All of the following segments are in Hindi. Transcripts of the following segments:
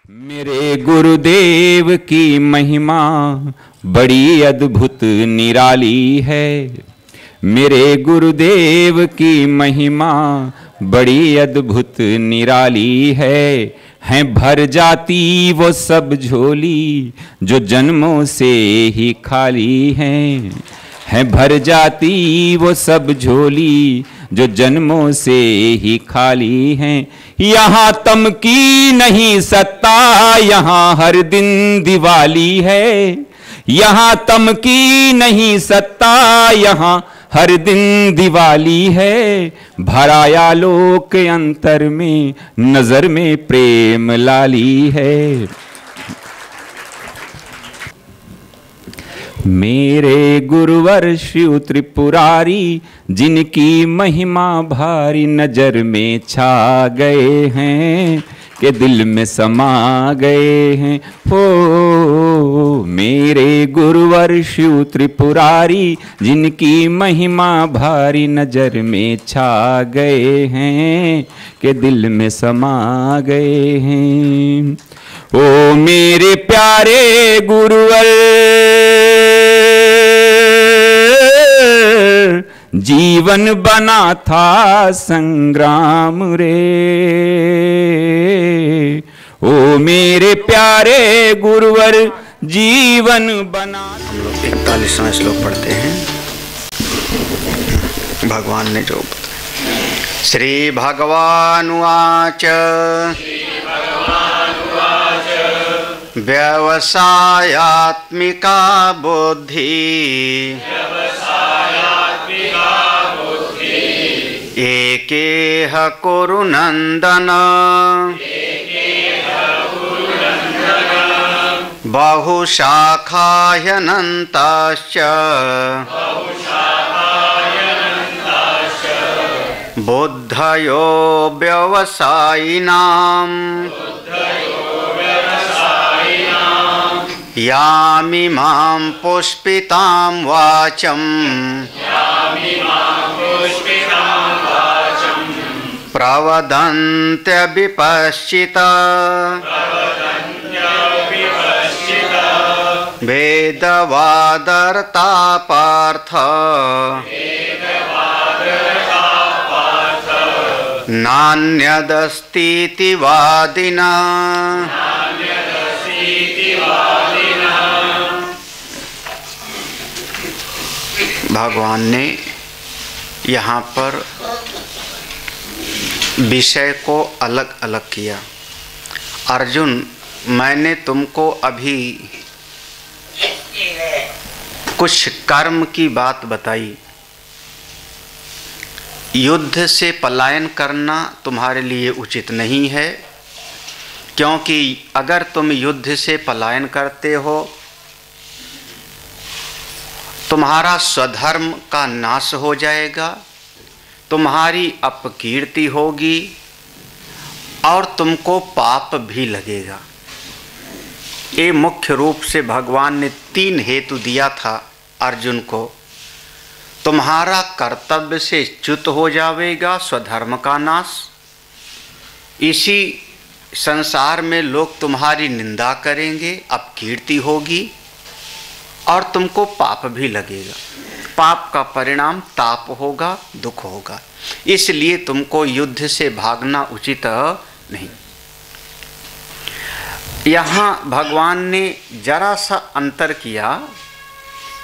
मेरे गुरुदेव की महिमा बड़ी अद्भुत निराली है। मेरे गुरुदेव की महिमा बड़ी अद्भुत निराली है भर जाती वो सब झोली जो जन्मों से ही खाली है भर जाती वो सब झोली जो जन्मों से ही खाली हैं। यहाँ तम की नहीं सत्ता, यहाँ हर दिन दिवाली है। यहाँ तम की नहीं सत्ता, यहाँ हर दिन दिवाली है। भराया लोक अंतर में नजर में प्रेम लाली है। मेरे गुरुवर शिव त्रिपुरारी जिनकी महिमा भारी नजर में छा गए हैं के दिल में समा गए हैं। हो मेरे गुरुवर शिव त्रिपुरारी जिनकी महिमा भारी नजर में छा गए हैं के दिल में समा गए हैं। ओ मेरे प्यारे गुरुवर जीवन बना था संग्राम रे। ओ मेरे प्यारे गुरुवर जीवन बना। हम लोग 41वां श्लोक पढ़ते हैं। भगवान ने जो बताया। श्री भगवान उवाच व्यवसायात्मिका बुद्धि एकेह कुरु नंदन बहुशाखाह्यनन्ताश्च बुद्धयो व्यवसायिनाम् यामिमां पुष्पितां वाचं प्रवदन्त्यविपश्चिता वेदवादरता पार्थ नान्यदस्तीति वादिना। भगवान ने यहाँ पर विषय को अलग अलग किया। अर्जुन, मैंने तुमको अभी कुछ कर्म की बात बताई। युद्ध से पलायन करना तुम्हारे लिए उचित नहीं है, क्योंकि अगर तुम युद्ध से पलायन करते हो तुम्हारा स्वधर्म का नाश हो जाएगा, तुम्हारी अपकीर्ति होगी और तुमको पाप भी लगेगा। ये मुख्य रूप से भगवान ने 3 हेतु दिया था अर्जुन को। तुम्हारा कर्तव्य से च्युत हो जाएगा, स्वधर्म का नाश, इसी संसार में लोग तुम्हारी निंदा करेंगे, अपकीर्ति होगी और तुमको पाप भी लगेगा। पाप का परिणाम ताप होगा, दुख होगा। इसलिए तुमको युद्ध से भागना उचित नहीं। यहाँ भगवान ने जरा सा अंतर किया।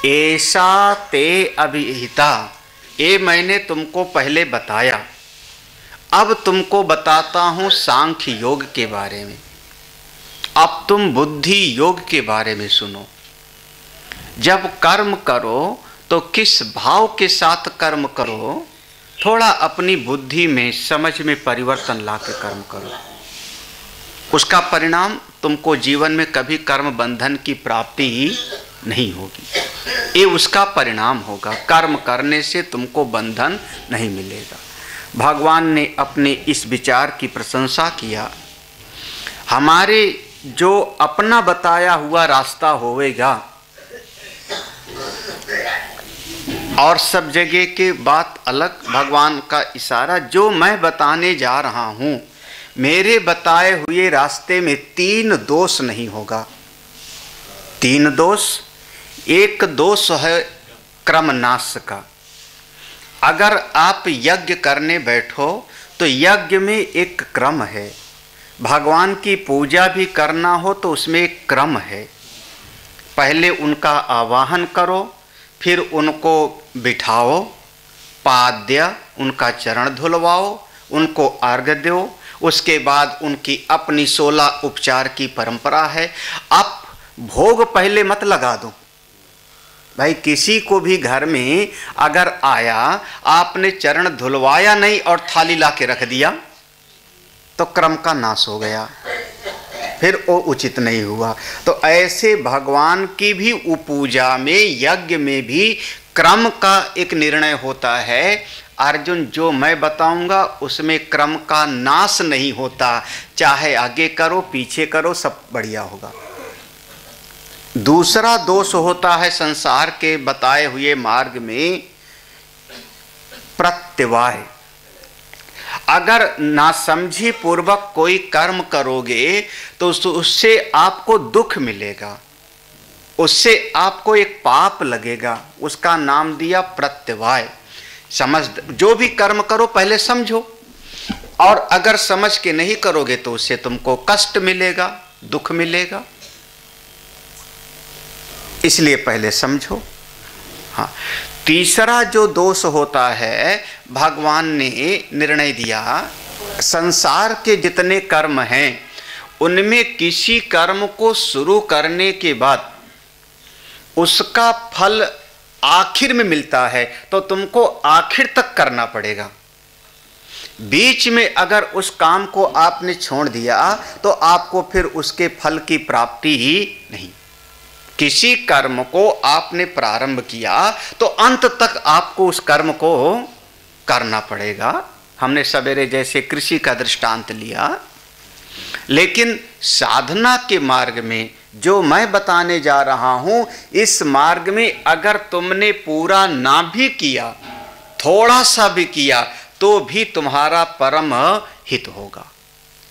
ऐसा ते अभिहिता, ये मैंने तुमको पहले बताया, अब तुमको बताता हूँ सांख्य योग के बारे में। अब तुम बुद्धि योग के बारे में सुनो। जब कर्म करो तो किस भाव के साथ कर्म करो, थोड़ा अपनी बुद्धि में समझ में परिवर्तन ला के कर्म करो। उसका परिणाम तुमको जीवन में कभी कर्म बंधन की प्राप्ति नहीं होगी। ये उसका परिणाम होगा। कर्म करने से तुमको बंधन नहीं मिलेगा। भगवान ने अपने इस विचार की प्रशंसा किया। हमारे जो अपना बताया हुआ रास्ता होवेगा और सब जगह के बात अलग, भगवान का इशारा जो मैं बताने जा रहा हूँ मेरे बताए हुए रास्ते में 3 दोष नहीं होगा। 3 दोष। एक दोष है क्रम नाश का। अगर आप यज्ञ करने बैठो तो यज्ञ में एक क्रम है, भगवान की पूजा भी करना हो तो उसमें एक क्रम है। पहले उनका आवाहन करो, फिर उनको बिठाओ, पाद्य उनका चरण धुलवाओ, उनको अर्घ्य दो, उसके बाद उनकी अपनी 16 उपचार की परंपरा है। आप भोग पहले मत लगा दो भाई। किसी को भी घर में अगर आया, आपने चरण धुलवाया नहीं और थाली ला के रख दिया तो क्रम का नाश हो गया, फिर वो उचित नहीं हुआ। तो ऐसे भगवान की भी पूजा में, यज्ञ में भी क्रम का एक निर्णय होता है। अर्जुन, जो मैं बताऊंगा उसमें क्रम का नाश नहीं होता, चाहे आगे करो पीछे करो सब बढ़िया होगा। दूसरा दोष होता है संसार के बताए हुए मार्ग में प्रत्यवाय। अगर नासमझी पूर्वक कोई कर्म करोगे तो उससे आपको दुख मिलेगा, उससे आपको एक पाप लगेगा, उसका नाम दिया प्रत्यवाय। समझ, जो भी कर्म करो पहले समझो, और अगर समझ के नहीं करोगे तो उससे तुमको कष्ट मिलेगा, दुख मिलेगा, इसलिए पहले समझो। हाँ, तीसरा जो दोष होता है, भगवान ने निर्णय दिया संसार के जितने कर्म हैं उनमें किसी कर्म को शुरू करने के बाद उसका फल आखिर में मिलता है तो तुमको आखिर तक करना पड़ेगा। बीच में अगर उस काम को आपने छोड़ दिया तो आपको फिर उसके फल की प्राप्ति ही नहीं। किसी कर्म को आपने प्रारंभ किया तो अंत तक आपको उस कर्म को करना पड़ेगा। हमने सवेरे जैसे कृषि का दृष्टांत लिया, लेकिन साधना के मार्ग में जो मैं बताने जा रहा हूं, इस मार्ग में अगर तुमने पूरा ना भी किया, थोड़ा सा भी किया, तो भी तुम्हारा परम हित होगा,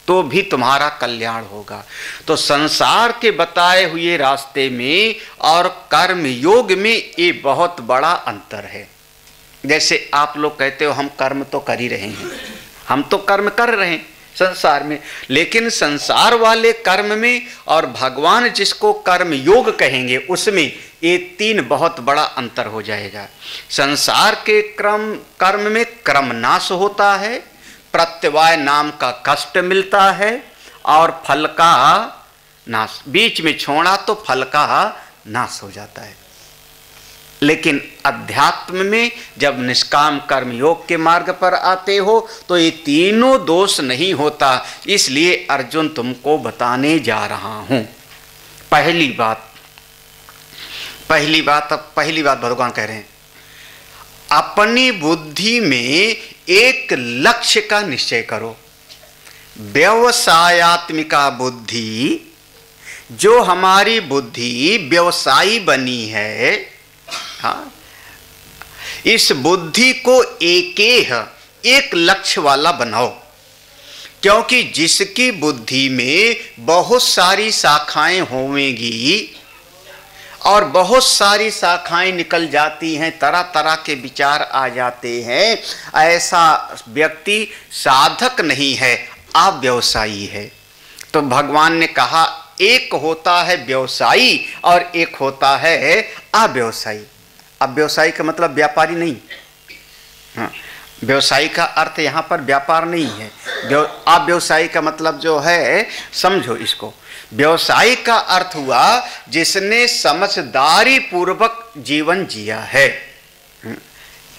तो भी तुम्हारा कल्याण होगा। तो संसार के बताए हुए रास्ते में और कर्म योग में ये बहुत बड़ा अंतर है। जैसे आप लोग कहते हो हम कर्म तो कर ही रहे हैं, हम तो कर्म कर रहे हैं संसार में, लेकिन संसार वाले कर्म में और भगवान जिसको कर्म योग कहेंगे उसमें ये 3 बहुत बड़ा अंतर हो जाएगा। संसार के कर्म में क्रम नाश होता है, प्रत्यवाय नाम का कष्ट मिलता है और फल का नाश। बीच में छोड़ा तो फल का नाश हो जाता है। लेकिन अध्यात्म में जब निष्काम कर्म योग के मार्ग पर आते हो तो ये तीनों दोष नहीं होता। इसलिए अर्जुन तुमको बताने जा रहा हूं। पहली बात भगवान कह रहे हैं, अपनी बुद्धि में एक लक्ष्य का निश्चय करो। व्यवसायात्मिका बुद्धि, जो हमारी बुद्धि व्यवसायी बनी है, हाँ, इस बुद्धि को एक लक्ष्य वाला बनाओ। क्योंकि जिसकी बुद्धि में बहुत सारी शाखाएं होंगी और बहुत सारी शाखाएं निकल जाती हैं, तरह तरह के विचार आ जाते हैं, ऐसा व्यक्ति साधक नहीं है, अव्यवसायी है। तो भगवान ने कहा एक होता है व्यवसायी और एक होता है अव्यवसायी। अव्यवसायी का मतलब व्यापारी नहीं, हाँ, व्यवसायी का अर्थ यहाँ पर व्यापार नहीं है। अव्यवसायी का मतलब जो है, समझो इसको, व्यवसायी का अर्थ हुआ जिसने समझदारी पूर्वक जीवन जिया है।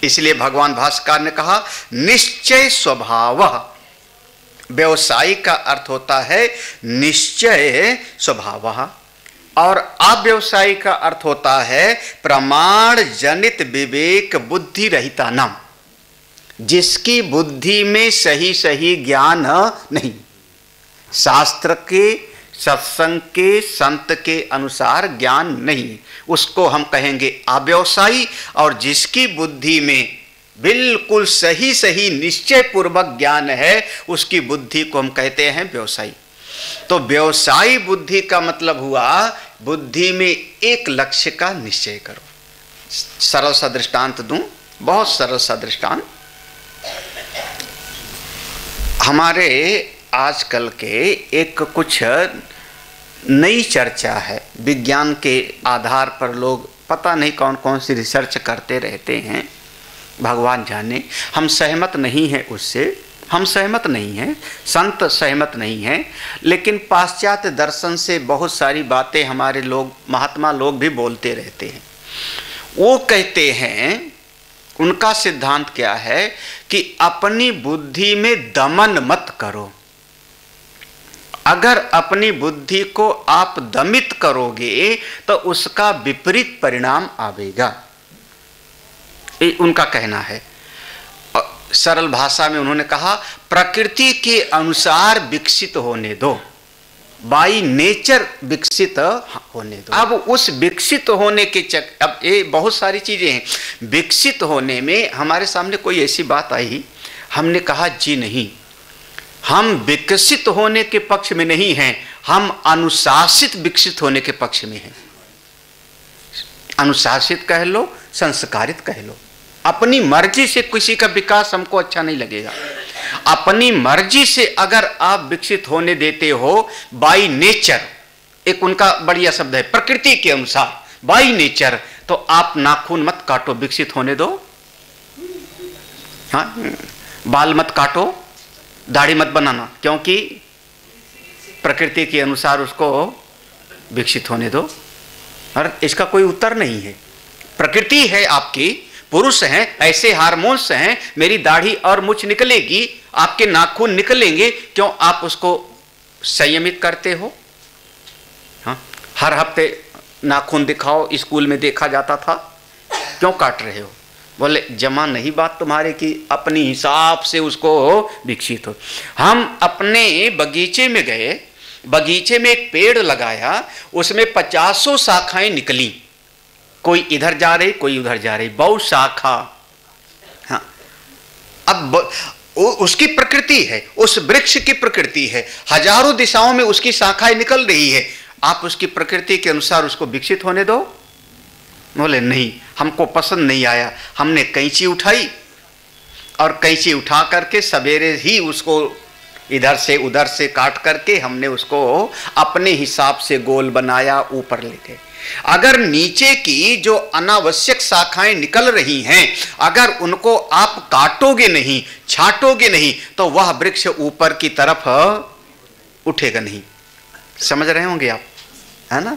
इसलिए भगवान भास्कर ने कहा निश्चय स्वभाव। व्यवसायी का अर्थ होता है निश्चय स्वभाव, और अव्यवसायी का अर्थ होता है प्रमाण जनित विवेक बुद्धि रहिता नाम, जिसकी बुद्धि में सही सही ज्ञान नहीं, शास्त्र के, सत्संग के, संत के अनुसार ज्ञान नहीं, उसको हम कहेंगे अव्यवसायी। और जिसकी बुद्धि में बिल्कुल सही सही निश्चय पूर्वक ज्ञान है, उसकी बुद्धि को हम कहते हैं व्यवसायी। तो व्यवसायी बुद्धि का मतलब हुआ बुद्धि में एक लक्ष्य का निश्चय करो। सरल सा दृष्टांत दूं, बहुत सरल सा दृष्टांत। हमारे आजकल के एक कुछ नई चर्चा है, विज्ञान के आधार पर लोग पता नहीं कौन कौन सी रिसर्च करते रहते हैं, भगवान जाने। हम सहमत नहीं हैं उससे, हम सहमत नहीं हैं, संत सहमत नहीं हैं, लेकिन पाश्चात्य दर्शन से बहुत सारी बातें हमारे लोग, महात्मा लोग भी बोलते रहते हैं। वो कहते हैं, उनका सिद्धांत क्या है कि अपनी बुद्धि में दमन मत करो। अगर अपनी बुद्धि को आप दमित करोगे तो उसका विपरीत परिणाम आवेगा, ये उनका कहना है। सरल भाषा में उन्होंने कहा प्रकृति के अनुसार विकसित होने दो, बाई नेचर विकसित होने दो। अब उस विकसित होने के अब ये बहुत सारी चीजें हैं। विकसित होने में हमारे सामने कोई ऐसी बात आई, हमने कहा जी नहीं, हम विकसित होने के पक्ष में नहीं हैं, हम अनुशासित विकसित होने के पक्ष में हैं। अनुशासित कह लो, संस्कारित कह लो। अपनी मर्जी से किसी का विकास हमको अच्छा नहीं लगेगा। अपनी मर्जी से अगर आप विकसित होने देते हो बाई नेचर, एक उनका बढ़िया शब्द है, प्रकृति के अनुसार बाई नेचर, तो आप नाखून मत काटो, विकसित होने दो। हाँ, बाल मत काटो, दाढ़ी मत बनाना, क्योंकि प्रकृति के अनुसार उसको विकसित होने दो। और इसका कोई उत्तर नहीं है। प्रकृति है आपकी, पुरुष हैं, ऐसे हार्मोन्स हैं, मेरी दाढ़ी और मूछ निकलेगी, आपके नाखून निकलेंगे, क्यों आप उसको संयमित करते हो? हाँ, हर हफ्ते नाखून दिखाओ, स्कूल में देखा जाता था, क्यों काट रहे हो? बोले जमा नहीं बात तुम्हारे की, अपनी हिसाब से उसको विकसित हो। हम अपने बगीचे में गए, बगीचे में एक पेड़ लगाया, उसमें 50 शाखाएं निकली, कोई इधर जा रही, कोई उधर जा रही, बहु शाखा। हाँ, अब उसकी प्रकृति है, उस वृक्ष की प्रकृति है, हजारों दिशाओं में उसकी शाखाएं निकल रही है, आप उसकी प्रकृति के अनुसार उसको विकसित होने दो। बोले नहीं, हमको पसंद नहीं आया। हमने कैंची उठाई और कैंची उठा करके सवेरे ही उसको इधर से उधर से काट करके हमने उसको अपने हिसाब से गोल बनाया, ऊपर लेके। अगर नीचे की जो अनावश्यक शाखाएं निकल रही हैं, अगर उनको आप काटोगे नहीं, छाटोगे नहीं, तो वह वृक्ष ऊपर की तरफ उठेगा नहीं। समझ रहे होंगे आप, है ना?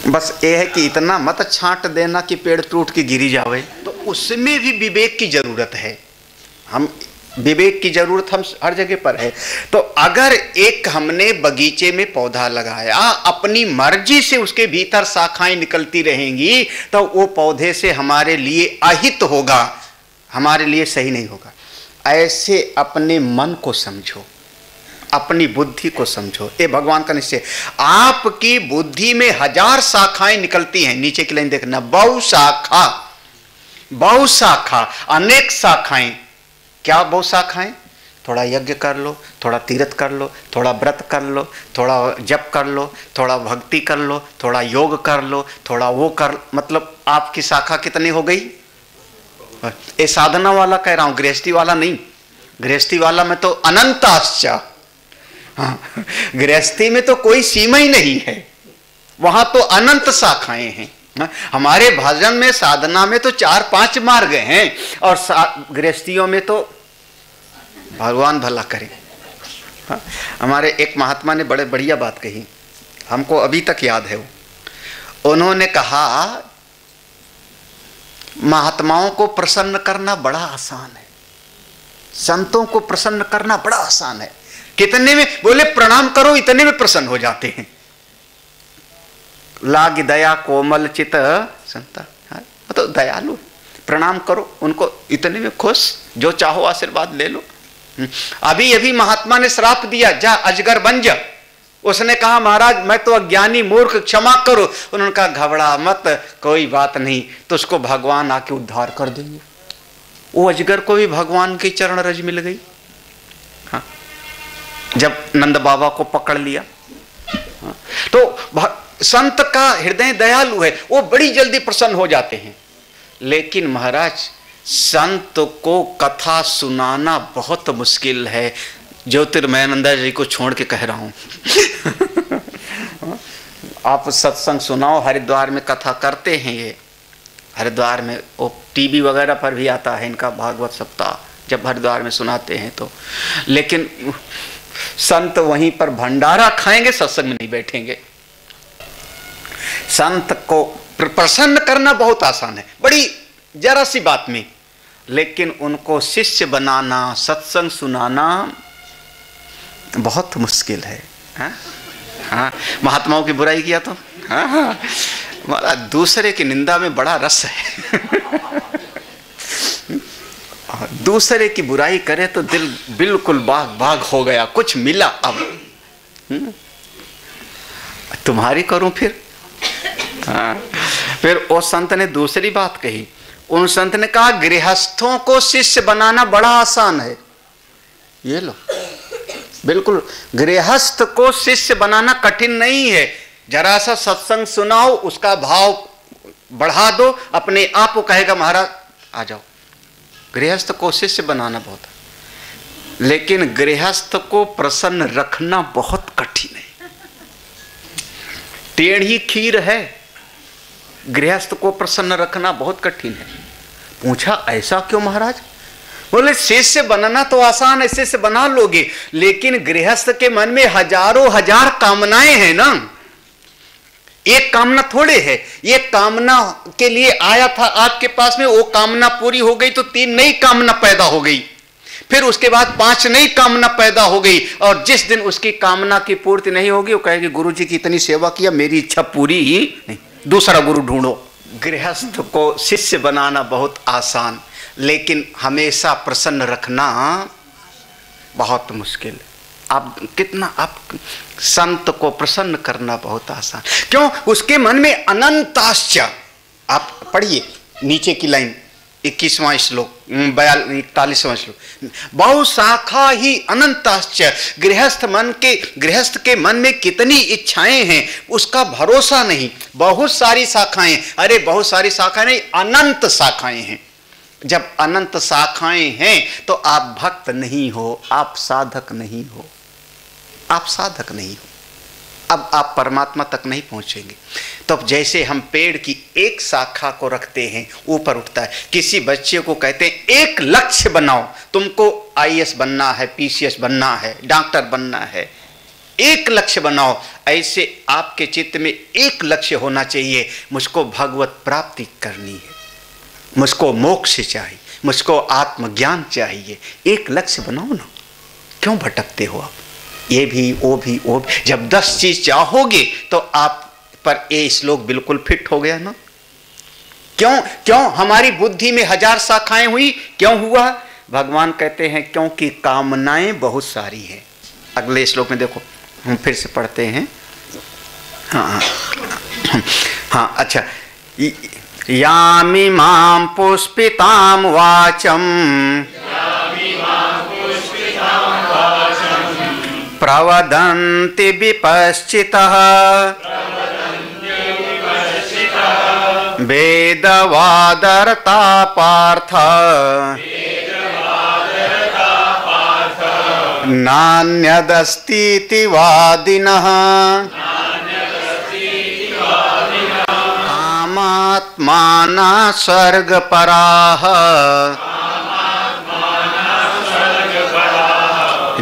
बस ये है कि इतना मत छांट देना कि पेड़ टूट के गिरी जावे। तो उसमें भी विवेक की जरूरत है। हम विवेक की जरूरत हम हर जगह पर है। तो अगर एक हमने बगीचे में पौधा लगाया, अपनी मर्जी से उसके भीतर शाखाएं निकलती रहेंगी, तो वो पौधे से हमारे लिए अहित होगा, हमारे लिए सही नहीं होगा। ऐसे अपने मन को समझो, अपनी बुद्धि को समझो। ये भगवान का निश्चय। आपकी बुद्धि में 1000 शाखाएं निकलती हैं, नीचे की लाइन देखना, बहु शाखा, बहु शाखा, अनेक शाखाएं। क्या बहु शाखाएं? थोड़ा यज्ञ कर लो, थोड़ा तीर्थ कर लो, थोड़ा व्रत कर लो, थोड़ा जप कर लो, थोड़ा भक्ति कर लो, थोड़ा योग कर लो, थोड़ा वो कर, मतलब आपकी शाखा कितनी हो गई? ये साधना वाला कह रहा हूं, गृहस्थी वाला नहीं। गृहस्थी वाला में तो अनंताश्च, हाँ, गृहस्थी में तो कोई सीमा ही नहीं है, वहां तो अनंत शाखाएं हैं। हमारे भजन में, साधना में तो 4-5 मार्ग हैं, और गृहस्थियों में तो भगवान भला करे। हाँ, हमारे एक महात्मा ने बड़े बढ़िया बात कही, हमको अभी तक याद है वो। उन्होंने कहा महात्माओं को प्रसन्न करना बड़ा आसान है, संतों को प्रसन्न करना बड़ा आसान है। कितने में? बोले प्रणाम करो, इतने में प्रसन्न हो जाते हैं। लाग दया कोमल चित संता, तो दयालु, प्रणाम करो उनको, इतने में खुश, जो चाहो आशीर्वाद ले लो। अभी अभी महात्मा ने श्राप दिया, जा अजगर बन जा। उसने कहा महाराज मैं तो अज्ञानी मूर्ख, क्षमा करो। उन्होंने कहा घबरा मत, कोई बात नहीं, तो उसको भगवान आके उद्धार कर देंगे। वो अजगर को भी भगवान की चरण रज मिल गई। हाँ, जब नंद बाबा को पकड़ लिया। हाँ, तो संत का हृदय दयालु है, वो बड़ी जल्दी प्रसन्न हो जाते हैं। लेकिन महाराज संत को कथा सुनाना बहुत मुश्किल है। ज्योतिर्मयानंदा जी को छोड़ के कह रहा हूं आप सत्संग सुनाओ, हरिद्वार में कथा करते हैं ये, हरिद्वार में वो टीवी वगैरह पर भी आता है इनका भागवत सप्ताह, जब हरिद्वार में सुनाते हैं तो। लेकिन संत वहीं पर भंडारा खाएंगे, सत्संग में नहीं बैठेंगे। संत को प्रसन्न करना बहुत आसान है, बड़ी जरा सी बात में, लेकिन उनको शिष्य बनाना, सत्संग सुनाना बहुत मुश्किल है। हाँ? हाँ, महात्माओं की बुराई किया तो हाँ हाँ, दूसरे की निंदा में बड़ा रस है दूसरे की बुराई करे तो दिल बिल्कुल बाग बाग हो गया, कुछ मिला अब तुम्हारी करूं फिर। हाँ, फिर वो संत ने दूसरी बात कही। उन संत ने कहा गृहस्थों को शिष्य बनाना बड़ा आसान है। ये लो, बिल्कुल गृहस्थ को शिष्य बनाना कठिन नहीं है। जरा सा सत्संग सुनाओ, उसका भाव बढ़ा दो, अपने आप को कहेगा महाराज आ जाओ। गृहस्थ को शिष्य बनाना बहुत है, लेकिन गृहस्थ को प्रसन्न रखना बहुत कठिन है। टेढ़ी खीर है, गृहस्थ को प्रसन्न रखना बहुत कठिन है। पूछा ऐसा क्यों महाराज? बोले शिष्य बनना तो आसान है, शिष्य बना लोगे, लेकिन गृहस्थ के मन में हजारों हजार कामनाएं हैं ना। एक कामना थोड़े है, ये कामना के लिए आया था आपके पास में, वो कामना पूरी हो गई तो 3 नई कामना पैदा हो गई, फिर उसके बाद 5 नई कामना पैदा हो गई, और जिस दिन उसकी कामना की पूर्ति नहीं होगी वो कहेगी गुरुजी की इतनी सेवा किया, मेरी इच्छा पूरी ही नहीं, दूसरा गुरु ढूंढो। गृहस्थ को शिष्य बनाना बहुत आसान, लेकिन हमेशा प्रसन्न रखना बहुत मुश्किल है। आप कितना, आप संत को प्रसन्न करना बहुत आसान, क्यों? उसके मन में अनंताश्च। आप पढ़िए नीचे की लाइन, 21वां श्लोक, 41वां श्लोक, बहु शाखा ही अनंताश्च। गृहस्थ के मन में कितनी इच्छाएं हैं उसका भरोसा नहीं। बहुत सारी शाखाएं, अरे बहुत सारी शाखाएं नहीं, अनंत शाखाएं हैं। जब अनंत शाखाएं हैं तो आप भक्त नहीं हो, आप साधक नहीं हो, आप साधक नहीं हो, अब आप परमात्मा तक नहीं पहुंचेंगे। तो अब जैसे हम पेड़ की एक शाखा को रखते हैं, ऊपर उठता है। किसी बच्चे को कहते हैं एक लक्ष्य बनाओ, तुमको आईएएस बनना है, पीसीएस बनना है, डॉक्टर बनना है, एक लक्ष्य बनाओ। ऐसे आपके चित्त में एक लक्ष्य होना चाहिए, मुझको भगवत प्राप्ति करनी है, मुझको मोक्ष चाहिए, मुझको आत्मज्ञान चाहिए। एक लक्ष्य बनाओ ना, क्यों भटकते हो आप? ये भी वो भी वो भी। जब 10 चीज चाहोगे तो आप पर ये श्लोक बिल्कुल फिट हो गया ना। क्यों हमारी बुद्धि में 1000 शाखाएं हुई? क्यों हुआ? भगवान कहते हैं क्योंकि कामनाएं बहुत सारी हैं। अगले श्लोक में देखो, हम फिर से पढ़ते हैं। हाँ हाँ, अच्छा। यामिमां पुष्पितां वाचम प्रवदन्ति विपश्चितः वेदवादरता पार्थ नान्यदस्तीति वादिनः कामात्माना स्वर्गपराः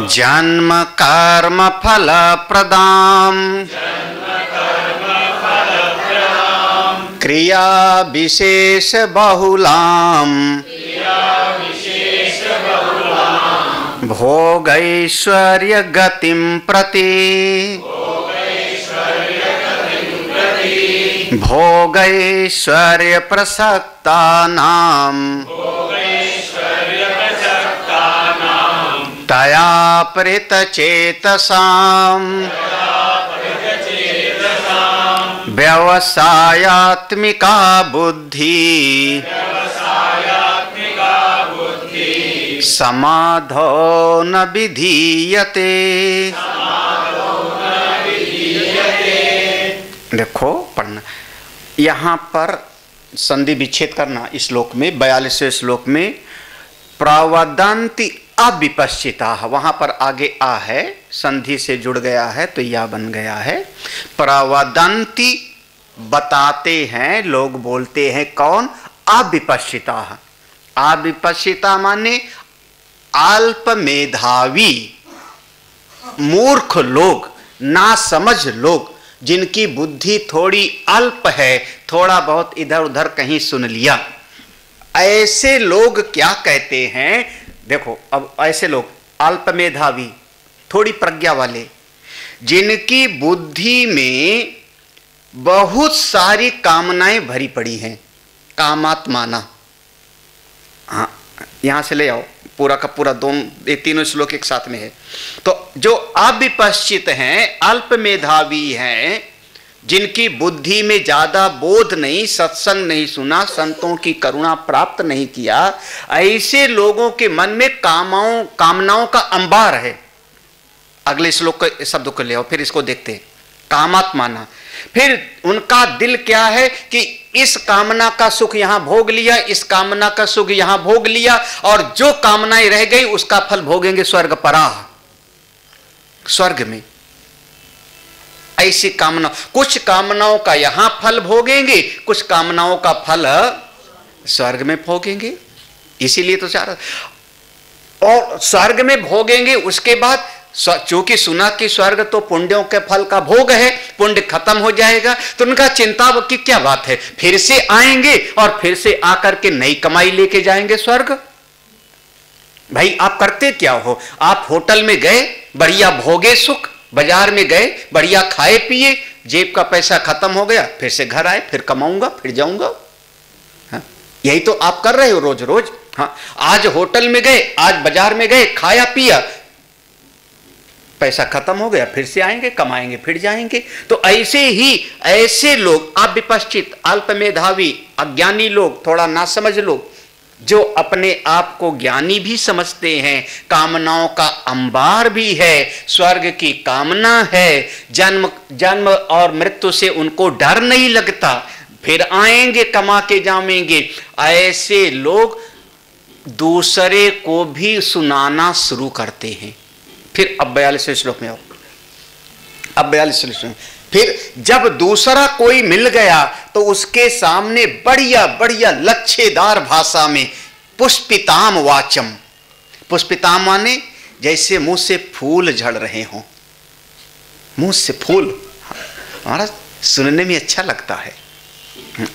जन्म कर्म फल प्रदाम क्रिया विशेष बहुलाम भोगैश्वर्य गतिम प्रति भोगैश्वर्य प्रसक्तानाम तया प्रेत चेतसाम व्यवसायात्मिका बुद्धि समाधो न विधीयते। देखो पढ़ना, यहाँ पर संधि विच्छेद करना। इस श्लोक में 42वें श्लोक में प्रवदन्ति अविपश्चिता, वहां पर आगे आ है, संधि से जुड़ गया है तो या बन गया है। प्रवदन्ति बताते हैं, लोग बोलते हैं, कौन? अविपश्चिता। अविपश्चिता माने अल्प मेधावी, मूर्ख लोग, ना समझ लोग, जिनकी बुद्धि थोड़ी अल्प है, थोड़ा बहुत इधर उधर कहीं सुन लिया, ऐसे लोग क्या कहते हैं? देखो अब ऐसे लोग अल्प मेधावी, थोड़ी प्रज्ञा वाले, जिनकी बुद्धि में बहुत सारी कामनाएं भरी पड़ी हैं, कामात्माना। हाँ, यहां से ले आओ, पूरा का पूरा ये तीनों श्लोक एक साथ में है। तो जो अविपश्चित हैं, अल्प मेधावी हैं, जिनकी बुद्धि में ज्यादा बोध नहीं, सत्संग नहीं सुना, संतों की करुणा प्राप्त नहीं किया, ऐसे लोगों के मन में कामनाओं का अंबार है। अगले श्लोक के शब्द को ले आओ, फिर इसको देखते हैं। कामात्माना, फिर उनका दिल क्या है कि इस कामना का सुख यहां भोग लिया, इस कामना का सुख यहां भोग लिया, और जो कामनाएं रह गई उसका फल भोगेंगे स्वर्ग पराह, स्वर्ग में। ऐसी कामना, कुछ कामनाओं का यहां फल भोगेंगे, कुछ कामनाओं का फल स्वर्ग में भोगेंगे। इसीलिए तो चार, और स्वर्ग में भोगेंगे, उसके बाद चूंकि सुना कि स्वर्ग तो पुण्यों के फल का भोग है, पुण्य खत्म हो जाएगा, तो उनका चिंता की क्या बात है, फिर से आएंगे और फिर से आकर के नई कमाई लेके जाएंगे स्वर्ग। भाई आप करते क्या हो? आप होटल में गए, बढ़िया भोगे सुख, बाजार में गए, बढ़िया खाए पिए, जेब का पैसा खत्म हो गया, फिर से घर आए, फिर कमाऊंगा, फिर जाऊंगा। हाँ? यही तो आप कर रहे हो रोज रोज। हाँ, आज होटल में गए, आज बाजार में गए, खाया पिया, पैसा खत्म हो गया, फिर से आएंगे, कमाएंगे, फिर जाएंगे। तो ऐसे ही ऐसे लोग अविपश्चित, अल्प मेधावी, अज्ञानी लोग, थोड़ा ना समझ लोग, जो अपने आप को ज्ञानी भी समझते हैं, कामनाओं का अंबार भी है, स्वर्ग की कामना है, जन्म और मृत्यु से उनको डर नहीं लगता, फिर आएंगे, कमा के जाएंगे, ऐसे लोग दूसरे को भी सुनाना शुरू करते हैं। फिर अब 42वें श्लोक में आओ, अब 42वें श्लोक में, फिर जब दूसरा कोई मिल गया तो उसके सामने बढ़िया बढ़िया लच्छेदार भाषा में पुष्पिताम वाचम, पुष्पिताम माने जैसे मुंह से फूल झड़ रहे हों, मुंह से फूल, हमारा सुनने में अच्छा लगता है।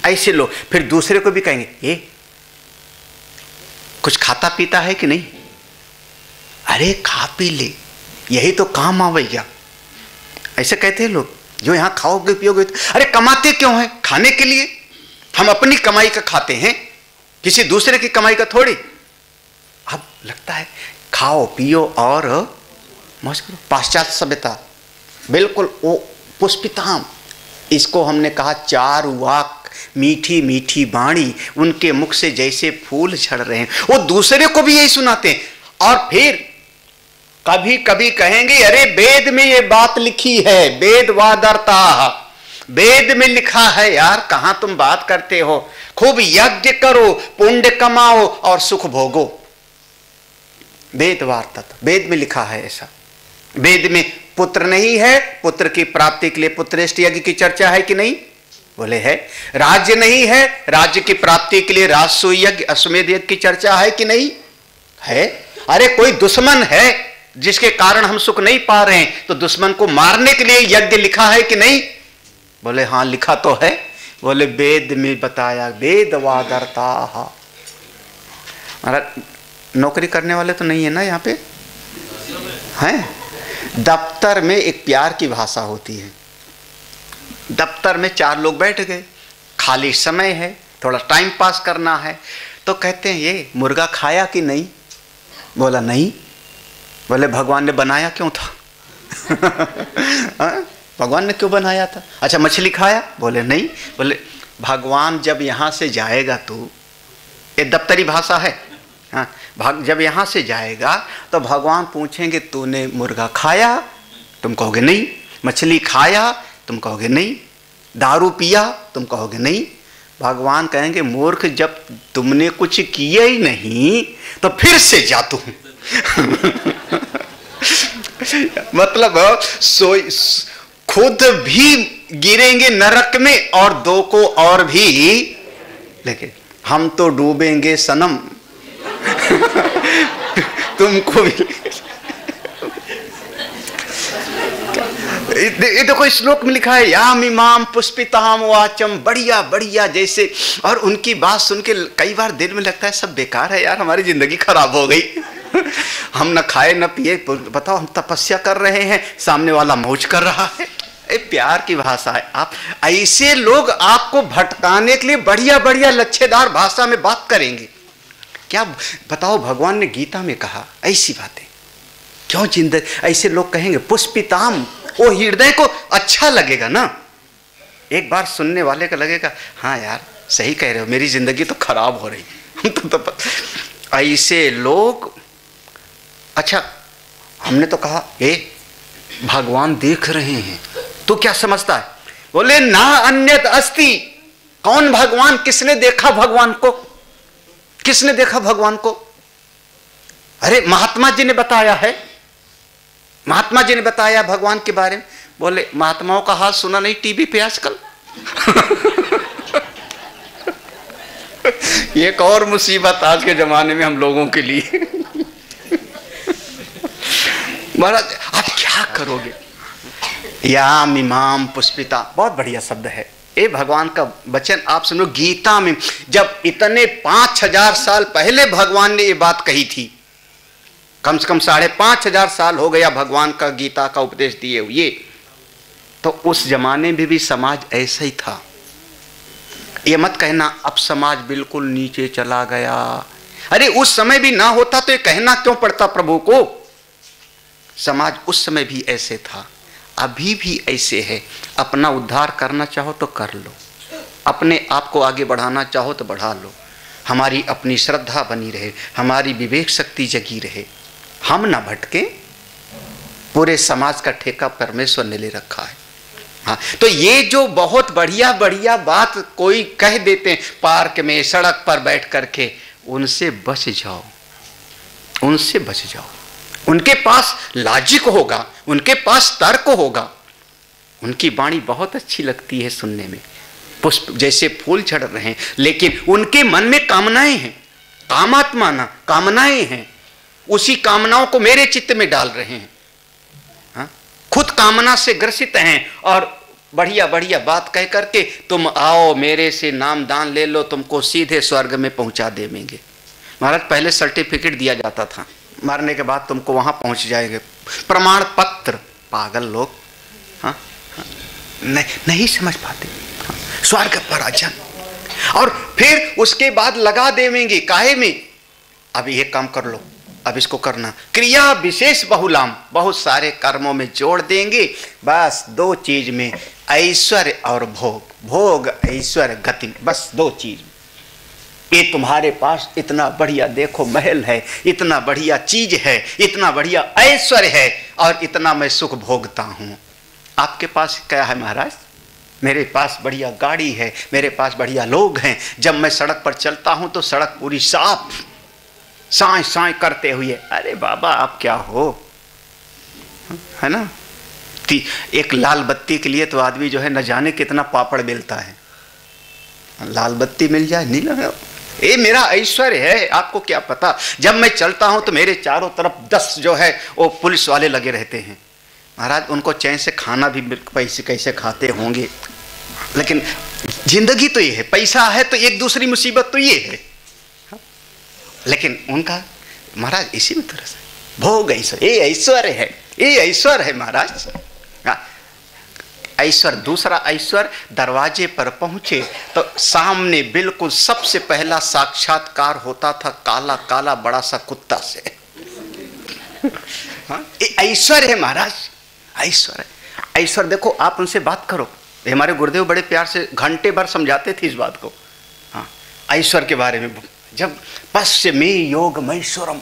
ऐसे लोग फिर दूसरे को भी कहेंगे, ये कुछ खाता पीता है कि नहीं? अरे खा पी ले, यही तो काम आवेगा। ऐसे कहते हैं लोग, जो यहां खाओगे पियोगे, अरे कमाते क्यों हैं? खाने के लिए। हम अपनी कमाई का खाते हैं, किसी दूसरे की कमाई का थोड़ी। अब लगता है खाओ पियो और मौज करो। पाश्चात्य सभ्यता बिल्कुल वो पुष्पिताम, इसको हमने कहा चार वाक, मीठी मीठी वाणी, उनके मुख से जैसे फूल झड़ रहे हैं, वो दूसरे को भी यही सुनाते हैं। और फिर कभी कभी कहेंगे, अरे वेद में ये बात लिखी है, वेद वादरता, वेद में लिखा है। यार कहां तुम बात करते हो? खूब यज्ञ करो, पुण्य कमाओ और सुख भोगो। वेद वार्ता, वेद में लिखा है ऐसा। वेद में पुत्र नहीं है, पुत्र की प्राप्ति के लिए पुत्रेष्ट यज्ञ की चर्चा है कि नहीं? बोले है। राज्य नहीं है, राज्य की प्राप्ति के लिए राजसूय यज्ञ, अश्वमेध यज्ञ की चर्चा है कि नहीं? है। अरे कोई दुश्मन है जिसके कारण हम सुख नहीं पा रहे हैं, तो दुश्मन को मारने के लिए यज्ञ लिखा है कि नहीं? बोले हाँ लिखा तो है। बोले वेद में बताया, वेद वादरता। नौकरी करने वाले तो नहीं है ना यहाँ पे? हैं? दफ्तर में एक प्यार की भाषा होती है। दफ्तर में चार लोग बैठ गए, खाली समय है, थोड़ा टाइम पास करना है, तो कहते हैं ये मुर्गा खाया कि नहीं? बोला नहीं। बोले भगवान ने बनाया क्यों था? भगवान ने क्यों बनाया था? अच्छा मछली खाया? बोले नहीं। बोले भगवान जब यहाँ से जाएगा तो, ये दफ्तरी भाषा है, हाँ, जब यहाँ से जाएगा तो भगवान पूछेंगे तूने मुर्गा खाया? तुम कहोगे नहीं। मछली खाया? तुम कहोगे नहीं। दारू पिया? तुम कहोगे नहीं। भगवान कहेंगे मूर्ख, जब तुमने कुछ किया ही नहीं तो फिर से जा तू। मतलब खुद भी गिरेंगे नरक में और दो को और भी, लेकिन हम तो डूबेंगे सनम, तुमको भी। ये देखो श्लोक में लिखा है याम इमाम पुष्पिताम वाचम, बढ़िया बढ़िया जैसे। और उनकी बात सुन के कई बार दिल में लगता है सब बेकार है यार, हमारी जिंदगी खराब हो गई। हम न खाए न पिए, बताओ हम तपस्या कर रहे हैं, सामने वाला मौज कर रहा है। ये प्यार की भाषा है। आप ऐसे लोग आपको भटकाने के लिए बढ़िया बढ़िया लच्छेदार भाषा में बात करेंगे। क्या बताओ भगवान ने गीता में कहा ऐसी बातें, क्यों जिंदगी ऐसे लोग कहेंगे पुष्पिताम, वो हृदय को अच्छा लगेगा ना, एक बार सुनने वाले का लगेगा हाँ यार सही कह रहे हो, मेरी जिंदगी तो खराब हो रही। तो ऐसे लोग, अच्छा हमने तो कहा भगवान देख रहे हैं, तो क्या समझता है? बोले ना अन्यत अस्ति। कौन भगवान? किसने देखा भगवान को? किसने देखा भगवान को? अरे महात्मा जी ने बताया है, महात्मा जी ने बताया भगवान के बारे में। बोले महात्माओं का हाल सुना नहीं टीवी पे आजकल? एक और मुसीबत आज के जमाने में हम लोगों के लिए। महाराज आप क्या करोगे? याम इमाम पुष्पिता, बहुत बढ़िया शब्द है ये, भगवान का वचन आप सुनो। गीता में जब इतने 5000 साल पहले भगवान ने ये बात कही थी, कम से कम 5500 साल हो गया भगवान का गीता का उपदेश दिए हुए, तो उस जमाने में भी समाज ऐसा ही था। ये मत कहना अब समाज बिल्कुल नीचे चला गया। अरे उस समय भी ना होता तो ये कहना क्यों पड़ता प्रभु को? समाज उस समय भी ऐसे था, अभी भी ऐसे है। अपना उद्धार करना चाहो तो कर लो, अपने आप को आगे बढ़ाना चाहो तो बढ़ा लो। हमारी अपनी श्रद्धा बनी रहे, हमारी विवेक शक्ति जगी रहे, हम ना भटके। पूरे समाज का ठेका परमेश्वर ने ले रखा है। हाँ, तो ये जो बहुत बढ़िया बढ़िया बात कोई कह देते हैं पार्क में सड़क पर बैठ करके, उनसे बच जाओ, उनसे बच जाओ। उनके पास लॉजिक होगा, उनके पास तर्क होगा, उनकी वाणी बहुत अच्छी लगती है सुनने में, पुष्प जैसे फूल झड़ रहे हैं, लेकिन उनके मन में कामनाएं हैं, कामात्मा ना कामनाएं हैं, उसी कामनाओं को मेरे चित्त में डाल रहे हैं। हाँ? खुद कामना से ग्रसित हैं और बढ़िया बढ़िया बात कह करके तुम आओ मेरे से नाम दान ले लो, तुमको सीधे स्वर्ग में पहुंचा देंगे। महाराज पहले सर्टिफिकेट दिया जाता था, मरने के बाद तुमको वहां पहुंच जाएंगे, प्रमाण पत्र। पागल लोग हाँ? नहीं समझ पाते। हाँ? स्वर्ग पर अजन, और फिर उसके बाद लगा देंगे काहे में, अब ये काम कर लो, अब इसको करना, क्रिया विशेष बहुलाम, बहुत सारे कर्मों में जोड़ देंगे। बस दो चीज में, ऐश्वर्य और भोग, भोग ऐश्वर्य गति, बस दो चीज। ये तुम्हारे पास इतना बढ़िया देखो महल है, इतना बढ़िया चीज है, इतना बढ़िया ऐश्वर्य है, और इतना मैं सुख भोगता हूं। आपके पास क्या है महाराज? मेरे पास बढ़िया गाड़ी है, मेरे पास बढ़िया लोग हैं, जब मैं सड़क पर चलता हूं तो सड़क पूरी साफ, साए साए करते हुए। अरे बाबा आप क्या हो, है ना? एक लाल बत्ती के लिए तो आदमी जो है न जाने कितना पापड़ बेलता है। लाल बत्ती मिल जाए नहीं लगा, ये मेरा ऐश्वर्य है, आपको क्या पता। जब मैं चलता हूं तो मेरे चारों तरफ 10 जो है वो पुलिस वाले लगे रहते हैं। महाराज उनको चैन से खाना भी पैसे कैसे खाते होंगे, लेकिन जिंदगी तो ये है, पैसा है तो एक दूसरी मुसीबत तो ये है। लेकिन उनका महाराज इसी में तरह से भोग ऐश्वर्य, ये ऐश्वर्य है, ये ऐश्वर्य है महाराज। ऐश्वर्य, दूसरा ऐश्वर्य, दरवाजे पर पहुंचे तो सामने बिल्कुल सबसे पहला साक्षात्कार होता था काला काला बड़ा सा कुत्ता से। हाँ? ऐश्वर्य है महाराज, ऐश्वर्य। ऐश्वर्य देखो, आप उनसे बात करो। हमारे गुरुदेव बड़े प्यार से घंटे भर समझाते थे इस बात को, हाँ, ऐश्वर्य के बारे में। जब पश्य में योग मैश्वरम,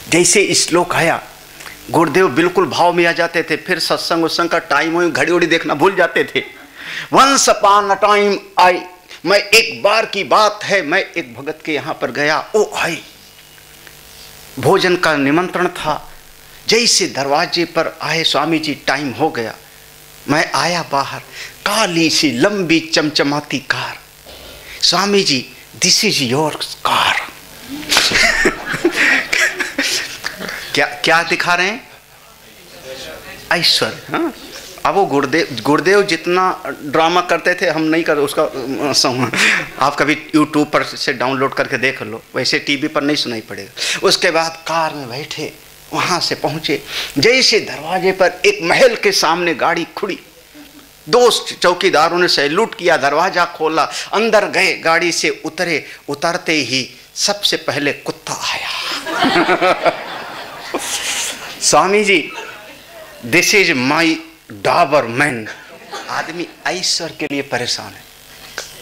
जैसे श्लोक आया, गुरुदेव बिल्कुल भाव में आ जाते थे। फिर सत्संग उत्संग का टाइम हो, घड़ी उड़ी देखना भूल जाते थे। Once upon a time I, मैं एक बार की बात है, मैं एक भगत के यहाँ पर गया, ओ आई, भोजन का निमंत्रण था। जैसे दरवाजे पर आए स्वामी जी, टाइम हो गया, मैं आया बाहर, काली सी लंबी चमचमाती car. Swami ji, this is your car. क्या दिखा रहे हैं? ऐश्वर्य। हाँ, अब वो गुरुदेव जितना ड्रामा करते थे हम नहीं कर उसका। आप कभी YouTube पर से डाउनलोड करके देख लो, वैसे टीवी पर नहीं सुनाई पड़ेगा। उसके बाद कार में बैठे, वहाँ से पहुँचे, जैसे दरवाजे पर एक महल के सामने गाड़ी खुड़ी, 2 चौकीदारों ने सैल्यूट किया, दरवाज़ा खोला, अंदर गए, गाड़ी से उतरे। उतरते ही सबसे पहले कुत्ता आया। Swami ji, this is my Doberman. आदमी ऐश्वर्य के लिए परेशान है।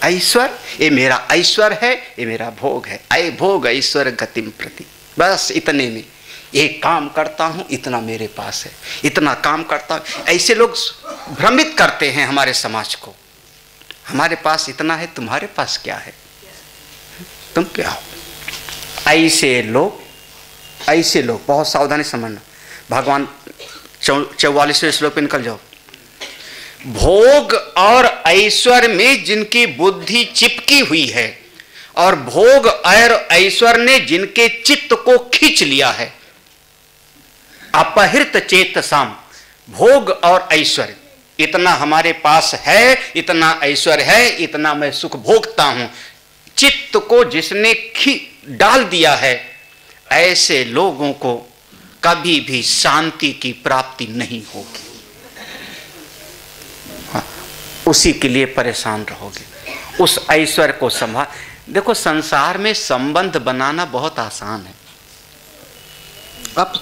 ऐश्वर्य, ये मेरा ऐश्वर्य है, ये मेरा भोग है। ऐ भोग ऐश्वर्य गतिम प्रति, बस इतने में एक काम करता हूँ, इतना मेरे पास है, इतना काम करता हूँ। ऐसे लोग भ्रमित करते हैं हमारे समाज को। हमारे पास इतना है, तुम्हारे पास क्या है, तुम क्या हो? ऐसे लोग बहुत सावधानी समझना। भगवान 44वें श्लोक पे निकल जाओ। भोग और ऐश्वर्य में जिनकी बुद्धि चिपकी हुई है और भोग और ऐश्वर्य ने जिनके चित्त को खींच लिया है, अपहृत चेतसाम, भोग और ऐश्वर्य, इतना हमारे पास है, इतना ऐश्वर्य है, इतना मैं सुख भोगता हूं, चित्त को जिसने डाल दिया है, ऐसे लोगों को कभी भी शांति की प्राप्ति नहीं होगी। हाँ, उसी के लिए परेशान रहोगे। उस ऐश्वर्य को संभाल। देखो, संसार में संबंध बनाना बहुत आसान है। अब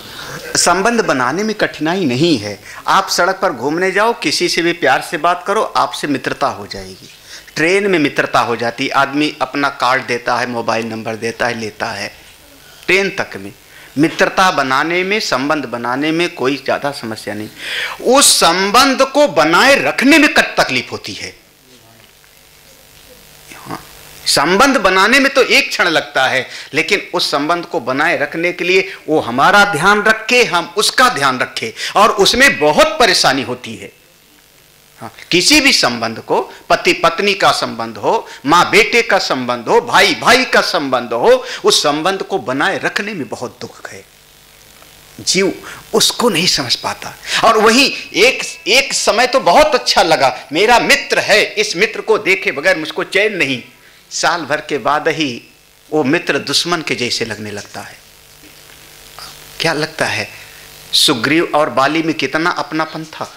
संबंध बनाने में कठिनाई नहीं है। आप सड़क पर घूमने जाओ, किसी से भी प्यार से बात करो, आपसे मित्रता हो जाएगी। ट्रेन में मित्रता हो जाती, आदमी अपना कार्ड देता है, मोबाइल नंबर देता है, लेता है। ट्रेन तक में मित्रता बनाने में, संबंध बनाने में कोई ज़्यादा समस्या नहीं। उस संबंध को बनाए रखने में तकलीफ होती है। हाँ, संबंध बनाने में तो एक क्षण लगता है, लेकिन उस संबंध को बनाए रखने के लिए वो हमारा ध्यान रखे, हम उसका ध्यान रखें, और उसमें बहुत परेशानी होती है। हाँ, किसी भी संबंध को, पति पत्नी का संबंध हो, माँ बेटे का संबंध हो, भाई भाई का संबंध हो, उस संबंध को बनाए रखने में बहुत दुख है। जीव उसको नहीं समझ पाता। और वही एक समय तो बहुत अच्छा लगा, मेरा मित्र है, इस मित्र को देखे बगैर मुझको चैन नहीं। साल भर के बाद ही वो मित्र दुश्मन के जैसे लगने लगता है। क्या लगता है? सुग्रीव और बाली में कितना अपनापन था।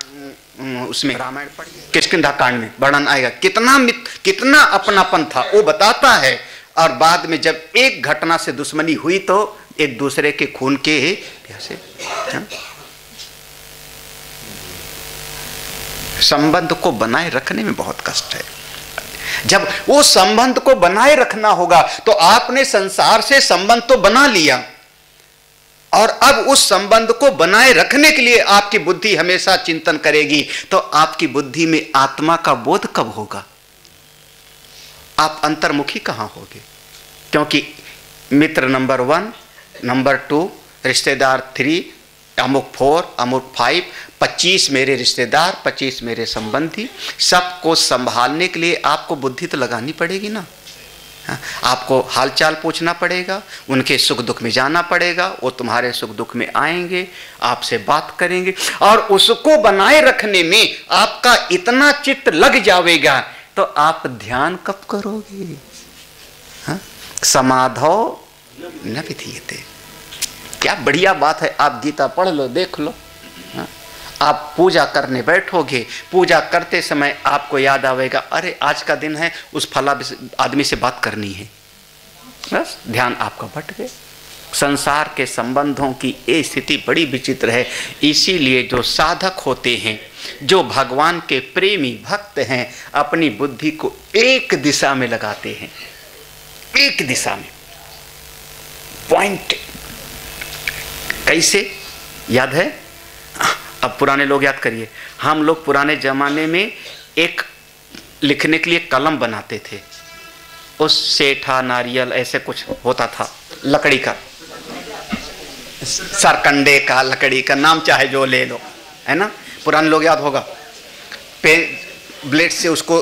उसमें रामायण पढ़िए, किष्किंधा कांड में वर्णन आएगा, कितना अपनापन था वो बताता है। और बाद में जब एक घटना से दुश्मनी हुई तो एक दूसरे के खून के प्यासे। संबंध को बनाए रखने में बहुत कष्ट है। जब वो संबंध को बनाए रखना होगा तो आपने संसार से संबंध तो बना लिया, और अब उस संबंध को बनाए रखने के लिए आपकी बुद्धि हमेशा चिंतन करेगी। तो आपकी बुद्धि में आत्मा का बोध कब होगा? आप अंतर्मुखी कहां होगे? क्योंकि मित्र नंबर 1, नंबर 2, रिश्तेदार 3, अमुक 4, अमुक 5, 25 मेरे रिश्तेदार, 25 मेरे संबंधी, सबको संभालने के लिए आपको बुद्धि तो लगानी पड़ेगी ना। आपको हालचाल पूछना पड़ेगा, उनके सुख दुख में जाना पड़ेगा, वो तुम्हारे सुख दुख में आएंगे, आपसे बात करेंगे, और उसको बनाए रखने में आपका इतना चित्त लग जाएगा तो आप ध्यान कब करोगे? समाधौ न विधीयते। क्या बढ़िया बात है। आप गीता पढ़ लो, देख लो। आप पूजा करने बैठोगे, पूजा करते समय आपको याद आवेगा, अरे आज का दिन है, उस फला आदमी से बात करनी है, बस ध्यान आपका भट गए। संसार के संबंधों की ये स्थिति बड़ी विचित्र है। इसीलिए जो साधक होते हैं जो भगवान के प्रेमी भक्त हैं अपनी बुद्धि को एक दिशा में लगाते हैं, एक दिशा में, पॉइंट। कैसे याद है? अब पुराने लोग याद करिए, हम लोग पुराने जमाने में एक लिखने के लिए कलम बनाते थे, उस सेठा नारियल ऐसे कुछ होता था, लकड़ी का, सरकंडे का, लकड़ी का, नाम चाहे जो ले लो, है ना। पुराने लोग याद होगा, पेन ब्लेड से उसको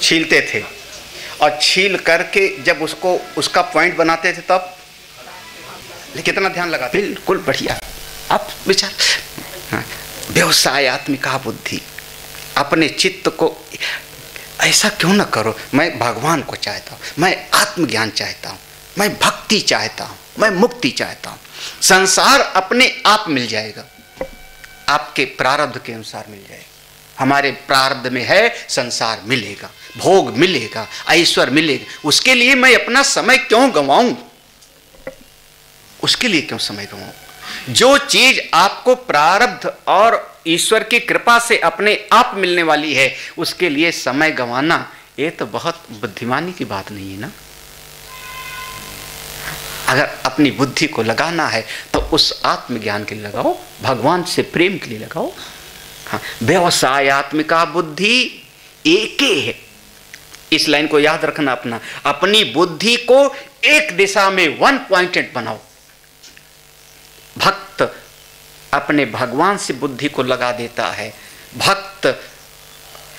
छीलते थे और छील करके जब उसको उसका पॉइंट बनाते थे तब कितना ध्यान लगाते। बिल्कुल बढ़िया। अब विचार, व्यवसायत्मिका बुद्धि, अपने चित्त को ऐसा क्यों ना करो, मैं भगवान को चाहता हूँ, मैं आत्मज्ञान चाहता हूँ, मैं भक्ति चाहता हूँ, मैं मुक्ति चाहता हूँ। संसार अपने आप मिल जाएगा, आपके प्रारब्ध के अनुसार मिल जाएगा। हमारे प्रारब्ध में है, संसार मिलेगा, भोग मिलेगा, ऐश्वर्य मिलेगा। उसके लिए मैं अपना समय क्यों गंवाऊं? उसके लिए क्यों समय गंवाऊं? जो चीज आपको प्रारब्ध और ईश्वर की कृपा से अपने आप मिलने वाली है, उसके लिए समय गंवाना, ये तो बहुत बुद्धिमानी की बात नहीं है ना। अगर अपनी बुद्धि को लगाना है तो उस आत्मज्ञान के लिए लगाओ, भगवान से प्रेम के लिए लगाओ। हाँ, व्यवसायत्मिका बुद्धि एक ही है। इस लाइन को याद रखना अपना, अपनी बुद्धि को एक दिशा में वन पॉइंटेड बनाओ। भक्त अपने भगवान से बुद्धि को लगा देता है, भक्त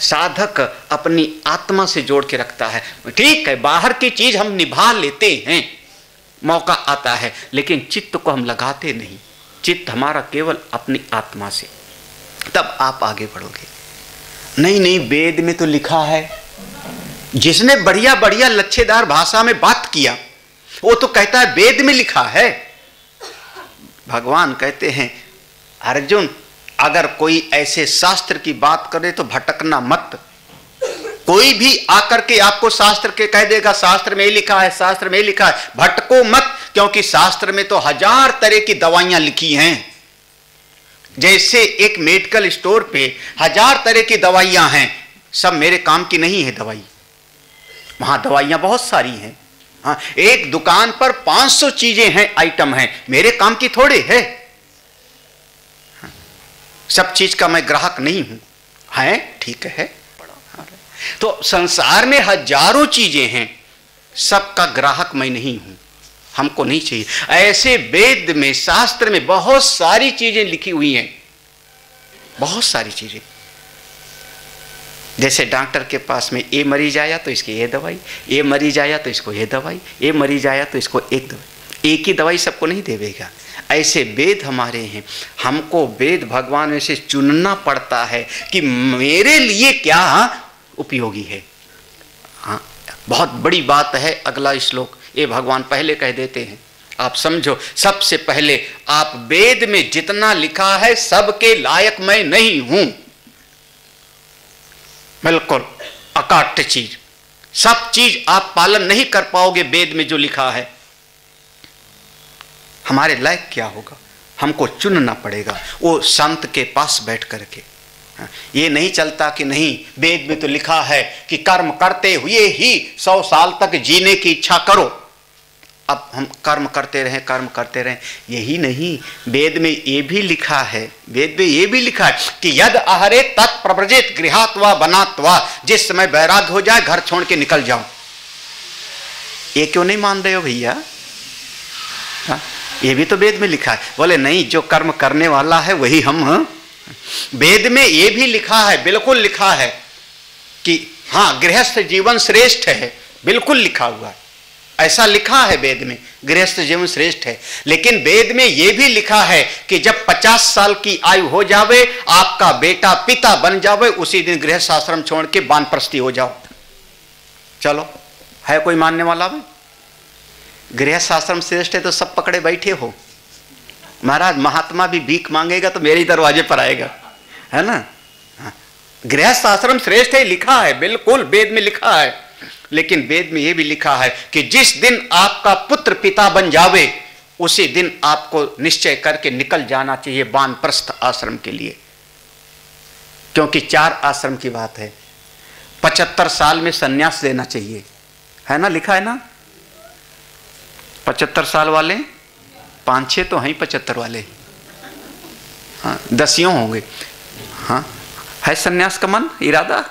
साधक अपनी आत्मा से जोड़ के रखता है। ठीक है, बाहर की चीज हम निभा लेते हैं, मौका आता है, लेकिन चित्त को हम लगाते नहीं। चित्त हमारा केवल अपनी आत्मा से, तब आप आगे बढ़ोगे। नहीं नहीं, वेद में तो लिखा है, जिसने बढ़िया बढ़िया लच्छेदार भाषा में बात किया वो तो कहता है वेद में लिखा है। भगवान कहते हैं अर्जुन, अगर कोई ऐसे शास्त्र की बात करे तो भटकना मत। कोई भी आकर के आपको शास्त्र के कह देगा शास्त्र में लिखा है, शास्त्र में लिखा है, भटको मत, क्योंकि शास्त्र में तो 1000 तरह की दवाइयां लिखी हैं। जैसे एक मेडिकल स्टोर पे 1000 तरह की दवाइयां हैं, सब मेरे काम की नहीं है दवाई, वहां दवाइयां बहुत सारी हैं। हाँ, एक दुकान पर 500 चीजें हैं, आइटम हैं, मेरे काम की थोड़े है। हाँ, सब चीज का मैं ग्राहक नहीं हूं, है ठीक है। तो संसार में हजारों चीजें हैं, सबका ग्राहक मैं नहीं हूं, हमको नहीं चाहिए। ऐसे वेद में, शास्त्र में बहुत सारी चीजें लिखी हुई हैं, बहुत सारी चीजें। जैसे डॉक्टर के पास में ये मरीज आया तो इसकी ये दवाई, ये मरीज आया तो इसको ये दवाई, ये मरीज आया तो इसको एक दवाई, एक ही दवाई सबको नहीं देवेगा। ऐसे वेद हमारे हैं, हमको वेद भगवान में से चुनना पड़ता है कि मेरे लिए क्या उपयोगी है। हाँ, बहुत बड़ी बात है। अगला श्लोक ये भगवान पहले कह देते हैं, आप समझो। सबसे पहले आप वेद में जितना लिखा है सबके लायक मैं नहीं हूं, बिल्कुल अकाट्य चीज, सब चीज आप पालन नहीं कर पाओगे वेद में जो लिखा है। हमारे लायक क्या होगा? हमको चुनना पड़ेगा वो संत के पास बैठ करके। ये नहीं चलता कि नहीं वेद में तो लिखा है कि कर्म करते हुए ही 100 साल तक जीने की इच्छा करो, अब हम कर्म करते रहें, कर्म करते रहें। यही नहीं, वेद में ये भी लिखा है, वेद में ये भी लिखा है कि यद आहरे तत् प्रव्रजेत गृहात्वा बनात्वा, जिस समय वैराग्य हो जाए घर छोड़ के निकल जाओ। ये क्यों नहीं मान रहे हो भैया? ये भी तो वेद में लिखा है। बोले नहीं, जो कर्म करने वाला है वही हम। वेद में ये भी लिखा है, बिल्कुल लिखा है कि हाँ गृहस्थ जीवन श्रेष्ठ है, बिल्कुल लिखा हुआ है, ऐसा लिखा है वेद में, गृहस्थ जीवन श्रेष्ठ है। लेकिन वेद में यह भी लिखा है कि जब 50 साल की आयु हो जावे, आपका बेटा पिता बन जावे, उसी दिन गृहस्थ आश्रम छोड़ के वानप्रस्थी हो जाओ। चलो, है कोई मानने वाला भाई? गृहस्थ आश्रम श्रेष्ठ है तो सब पकड़े बैठे हो। महाराज महात्मा भी भीख मांगेगा तो मेरे ही दरवाजे पर आएगा, है ना। गृहस्थ आश्रम श्रेष्ठ है, लिखा है, बिल्कुल वेद में लिखा है। लेकिन वेद में यह भी लिखा है कि जिस दिन आपका पुत्र पिता बन जावे, उसी दिन आपको निश्चय करके निकल जाना चाहिए वानप्रस्थ आश्रम के लिए। क्योंकि 4 आश्रम की बात है। 75 साल में संन्यास लेना चाहिए, है ना, लिखा है ना। 75 साल वाले 5-6 तो हैं 75 वाले, हाँ 10 होंगे। हाँ है संन्यास का मन इरादा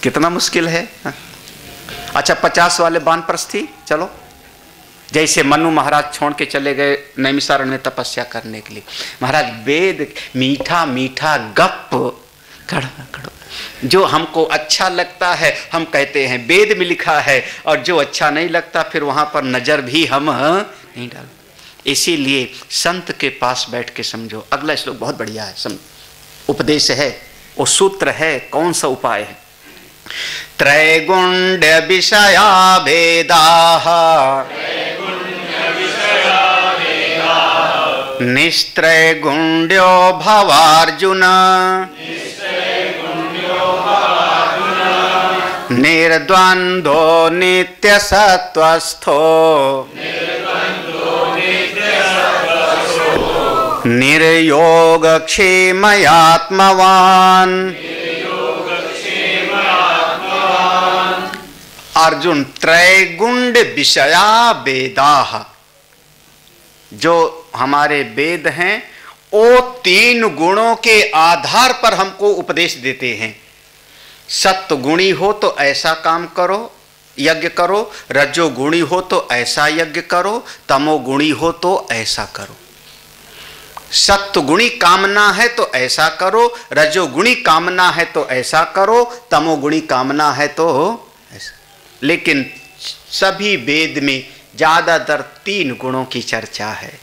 कितना मुश्किल है। हाँ? अच्छा 50 वाले वानप्रस्थी, चलो जैसे मनु महाराज छोड़ के चले गए नैमिषारण्य में तपस्या करने के लिए। महाराज वेद मीठा मीठा गप कड़वा कड़वा, जो हमको अच्छा लगता है हम कहते हैं वेद में लिखा है, और जो अच्छा नहीं लगता फिर वहां पर नजर भी हम नहीं डालते। इसीलिए संत के पास बैठ के समझो। अगला श्लोक बहुत बढ़िया है, उपदेश है, वो सूत्र है, कौन सा उपाय है। त्रैगुण्ड विषया भेदाः निस्त्रैगुण्यो भवार्जुन निर्द्वन्द्वो नित्यसत्त्वस्थो निर्योगक्षेमयात्मवान्। अर्जुन त्रैगुण्ड विषया वेदाः, जो हमारे वेद हैं वो 3 गुणों के आधार पर हमको उपदेश देते हैं। सत्वगुणी हो तो ऐसा काम करो, यज्ञ करो, रजोगुणी हो तो ऐसा यज्ञ करो, तमोगुणी हो तो ऐसा करो। सत्वगुणी कामना है तो ऐसा करो, रजोगुणी कामना है तो ऐसा करो, तमोगुणी कामना है तो ऐसा। लेकिन सभी वेद में ज्यादातर 3 गुणों की चर्चा है।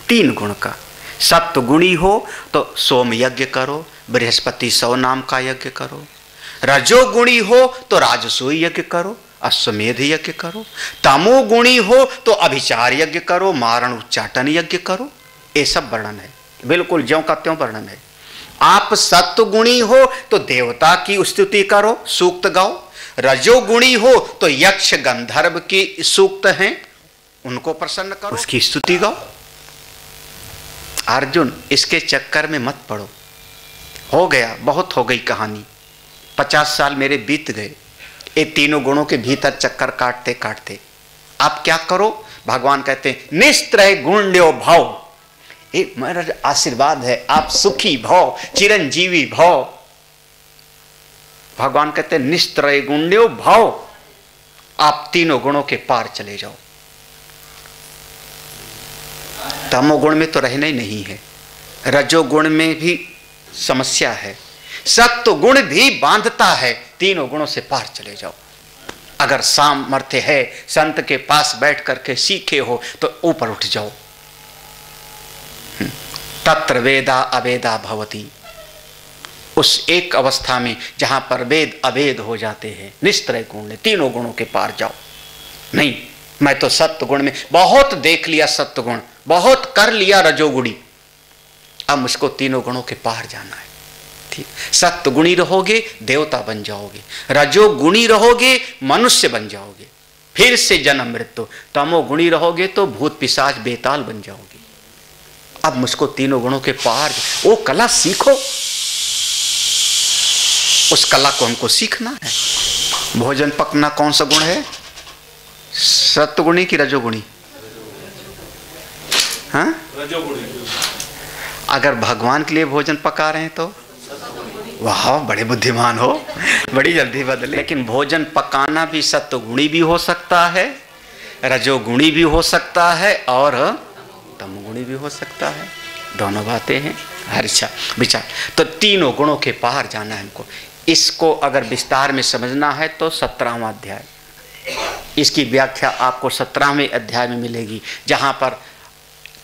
3 गुण का, सत्वगुणी हो तो सोम यज्ञ करो, बृहस्पति 100 नाम का यज्ञ करो। रजोगुणी हो तो राजसूय यज्ञ करो, अश्वमेध यज्ञ करो। तमोगुणी हो तो अभिचार यज्ञ करो, मारण उच्चाटन यज्ञ करो। ये सब वर्णन है, बिल्कुल ज्यों का त्यों वर्णन है। आप सत्वगुणी हो तो देवता की स्तुति करो, सूक्त गाओ। रजोगुणी हो तो यक्ष गंधर्व की सूक्त हैं, उनको प्रसन्न करो, उसकी स्तुति गाओ। अर्जुन इसके चक्कर में मत पड़ो। हो गया, बहुत हो गई कहानी। 50 साल मेरे बीत गए ये 3 गुणों के भीतर चक्कर काटते काटते। आप क्या करो, भगवान कहते हैं निस्त्रय गुण्यो भव। एक मेरा आशीर्वाद है, आप सुखी भव, चिरंजीवी भव। भगवान कहते हैं निस्त्रय गुण्यो भव, आप 3 गुणों के पार चले जाओ। तमोगुण में तो रहना ही नहीं है, रजोगुण में भी समस्या है, सत्व गुण भी बांधता है। 3 गुणों से पार चले जाओ। अगर सामर्थ्य है, संत के पास बैठ करके सीखे हो तो ऊपर उठ जाओ। तत्र वेदा अवेदा भवति, उस एक अवस्था में जहां पर वेद अवेद हो जाते हैं। निस्त्रय गुण, 3 गुणों के पार जाओ। नहीं मैं तो सत्व गुण में बहुत देख लिया, सत्व गुण बहुत कर लिया, रजोगुणी, अब मुझको 3 गुणों के पार जाना है। ठीक, सत्वगुणी रहोगे देवता बन जाओगे, रजोगुणी रहोगे मनुष्य बन जाओगे, फिर से जन्म मृत्यु। तमोगुणी रहोगे तो भूत पिशाच बेताल बन जाओगे। अब मुझको 3 गुणों के पार, वो कला सीखो, उस कला को हमको सीखना है। भोजन पकना कौन सा गुण है, सत्वगुणी की रजोगुणी? हाँ, अगर भगवान के लिए भोजन पका रहे हैं तो वाह बड़े बुद्धिमान हो, बड़ी जल्दी बदले। लेकिन भोजन पकाना भी सत्वगुणी भी हो सकता है, रजोगुणी भी हो सकता है और तमोगुणी भी हो सकता है। दोनों बातें हैं। अच्छा विचार, तो 3 गुणों के पार जाना है हमको। इसको अगर विस्तार में समझना है तो 17वां अध्याय, इसकी व्याख्या आपको 17वें अध्याय में मिलेगी, जहां पर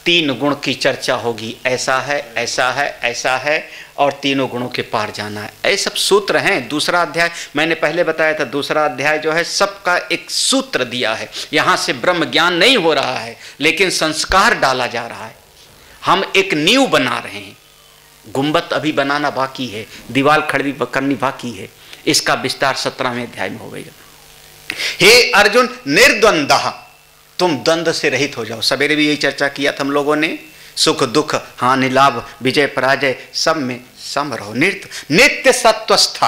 3 गुण की चर्चा होगी। ऐसा है, ऐसा है, ऐसा है, और 3 गुणों के पार जाना है। ऐसे सब सूत्र हैं। दूसरा अध्याय मैंने पहले बताया था, दूसरा अध्याय जो है सबका एक सूत्र दिया है। यहाँ से ब्रह्म ज्ञान नहीं हो रहा है, लेकिन संस्कार डाला जा रहा है। हम एक नींव बना रहे हैं, गुंबद अभी बनाना बाकी है, दीवार खड़ी करनी बाकी है। इसका विस्तार 17वें अध्याय में होगा। हे अर्जुन निर्द्वंद्वः, तुम द्वंद्व से रहित हो जाओ। सवेरे भी यही चर्चा किया था हम लोगों ने। सुख दुख हानि लाभ विजय पराजय सब में सम रहो। नित्य सत्वस्था।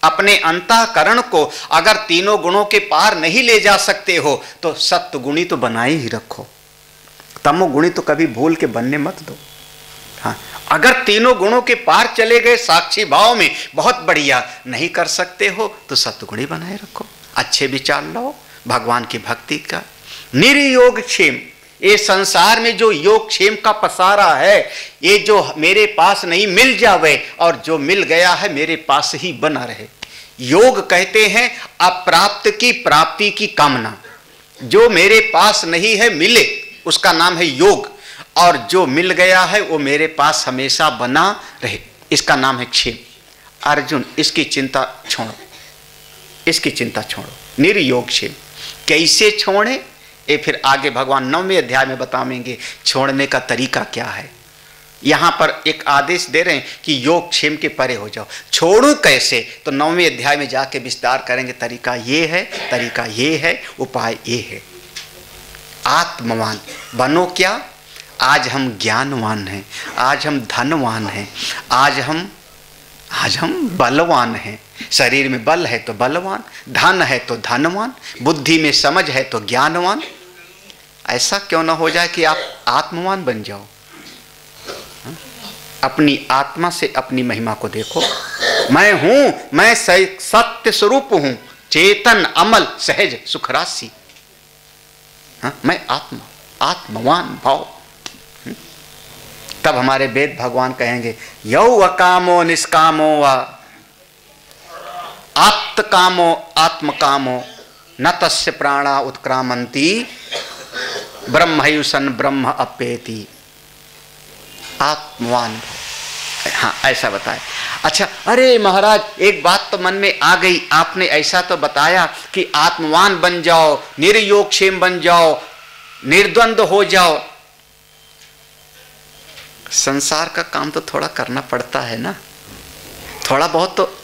अपने अंतःकरण को अगर तीनों गुणों के पार नहीं ले जा सकते हो तो सत्व गुणी तो बनाए ही रखो, तमोगुणी तो कभी भूल के बनने मत दो। हाँ, अगर तीनों गुणों के पार चले गए साक्षी भाव में बहुत बढ़िया, नहीं कर सकते हो तो सत्वगुणी बनाए रखो, अच्छे विचार लो भगवान की भक्ति का। निर्योग क्षेम, ये संसार में जो योग क्षेम का पसारा है, ये जो मेरे पास नहीं मिल जावे और जो मिल गया है मेरे पास ही बना रहे। योग कहते हैं अप्राप्त की प्राप्ति की कामना। जो मेरे पास नहीं है मिले उसका नाम है योग, और जो मिल गया है वो मेरे पास हमेशा बना रहे, इसका नाम है क्षेम। अर्जुन इसकी चिंता छोड़ो, इसकी चिंता छोड़ो। निर्योग क्षेम कैसे छोड़े, ये फिर आगे भगवान 9वें अध्याय में बताएंगे छोड़ने का तरीका क्या है। यहां पर एक आदेश दे रहे हैं कि योग क्षेम के परे हो जाओ। छोड़ू कैसे, तो 9वें अध्याय में जाके विस्तार करेंगे। तरीका ये है, तरीका ये है, उपाय ये है। आत्मवान बनो क्या, आज हम ज्ञानवान हैं, आज हम धनवान हैं, आज हम बलवान हैं। शरीर में बल है तो बलवान, धन है तो धनवान, बुद्धि में समझ है तो ज्ञानवान। ऐसा क्यों ना हो जाए कि आप आत्मवान बन जाओ। अपनी आत्मा से अपनी महिमा को देखो। मैं हूं, मैं सत्य स्वरूप हूं, चेतन अमल सहज सुखराशि। मैं आत्मवान भाव। तब हमारे वेद भगवान कहेंगे यौ अकामो निष्कामो व आप्त कामो आत्मकामो न तस्य प्राणा उत्क्रामंती ब्रह्मयुसन ब्रह्म अपेति। आत्मवान। हाँ, ऐसा बताए। अच्छा, अरे महाराज एक बात तो मन में आ गई, आपने ऐसा तो बताया कि आत्मवान बन जाओ, निर्योग क्षेम बन जाओ, निर्द्वंद हो जाओ। संसार का काम तो थोड़ा करना पड़ता है ना, थोड़ा बहुत तो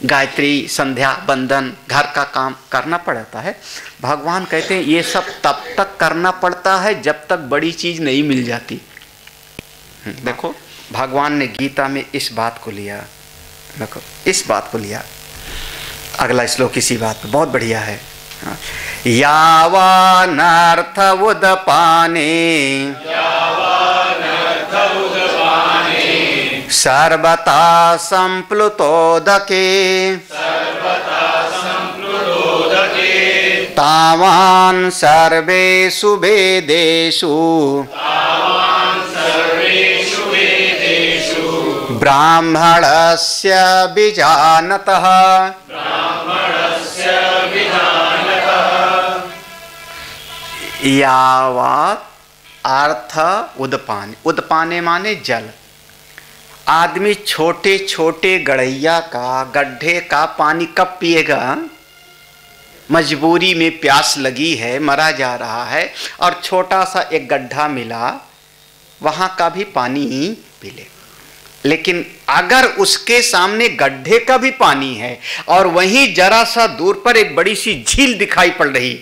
गायत्री संध्या बंदन घर का काम करना पड़ता है। भगवान कहते हैं ये सब तब तक करना पड़ता है जब तक बड़ी चीज नहीं मिल जाती। देखो भगवान ने गीता में इस बात को लिया, देखो इस बात को लिया। अगला श्लोक इसी बात पे बहुत बढ़िया है। यावानर्थ उदपाने सर्वथा संप्लुतोदके तावान् सर्वेषु वेदेषु ब्राह्मणस्य विजानतः। यावत् अर्थ उदपाने, उदपाने माने जल। आदमी छोटे छोटे गड़ैया का, गड्ढे का पानी कब पिएगा? मजबूरी में प्यास लगी है, मरा जा रहा है और छोटा सा एक गड्ढा मिला, वहां का भी पानी पी ले। लेकिन अगर उसके सामने गड्ढे का भी पानी है और वहीं जरा सा दूर पर एक बड़ी सी झील दिखाई पड़ रही,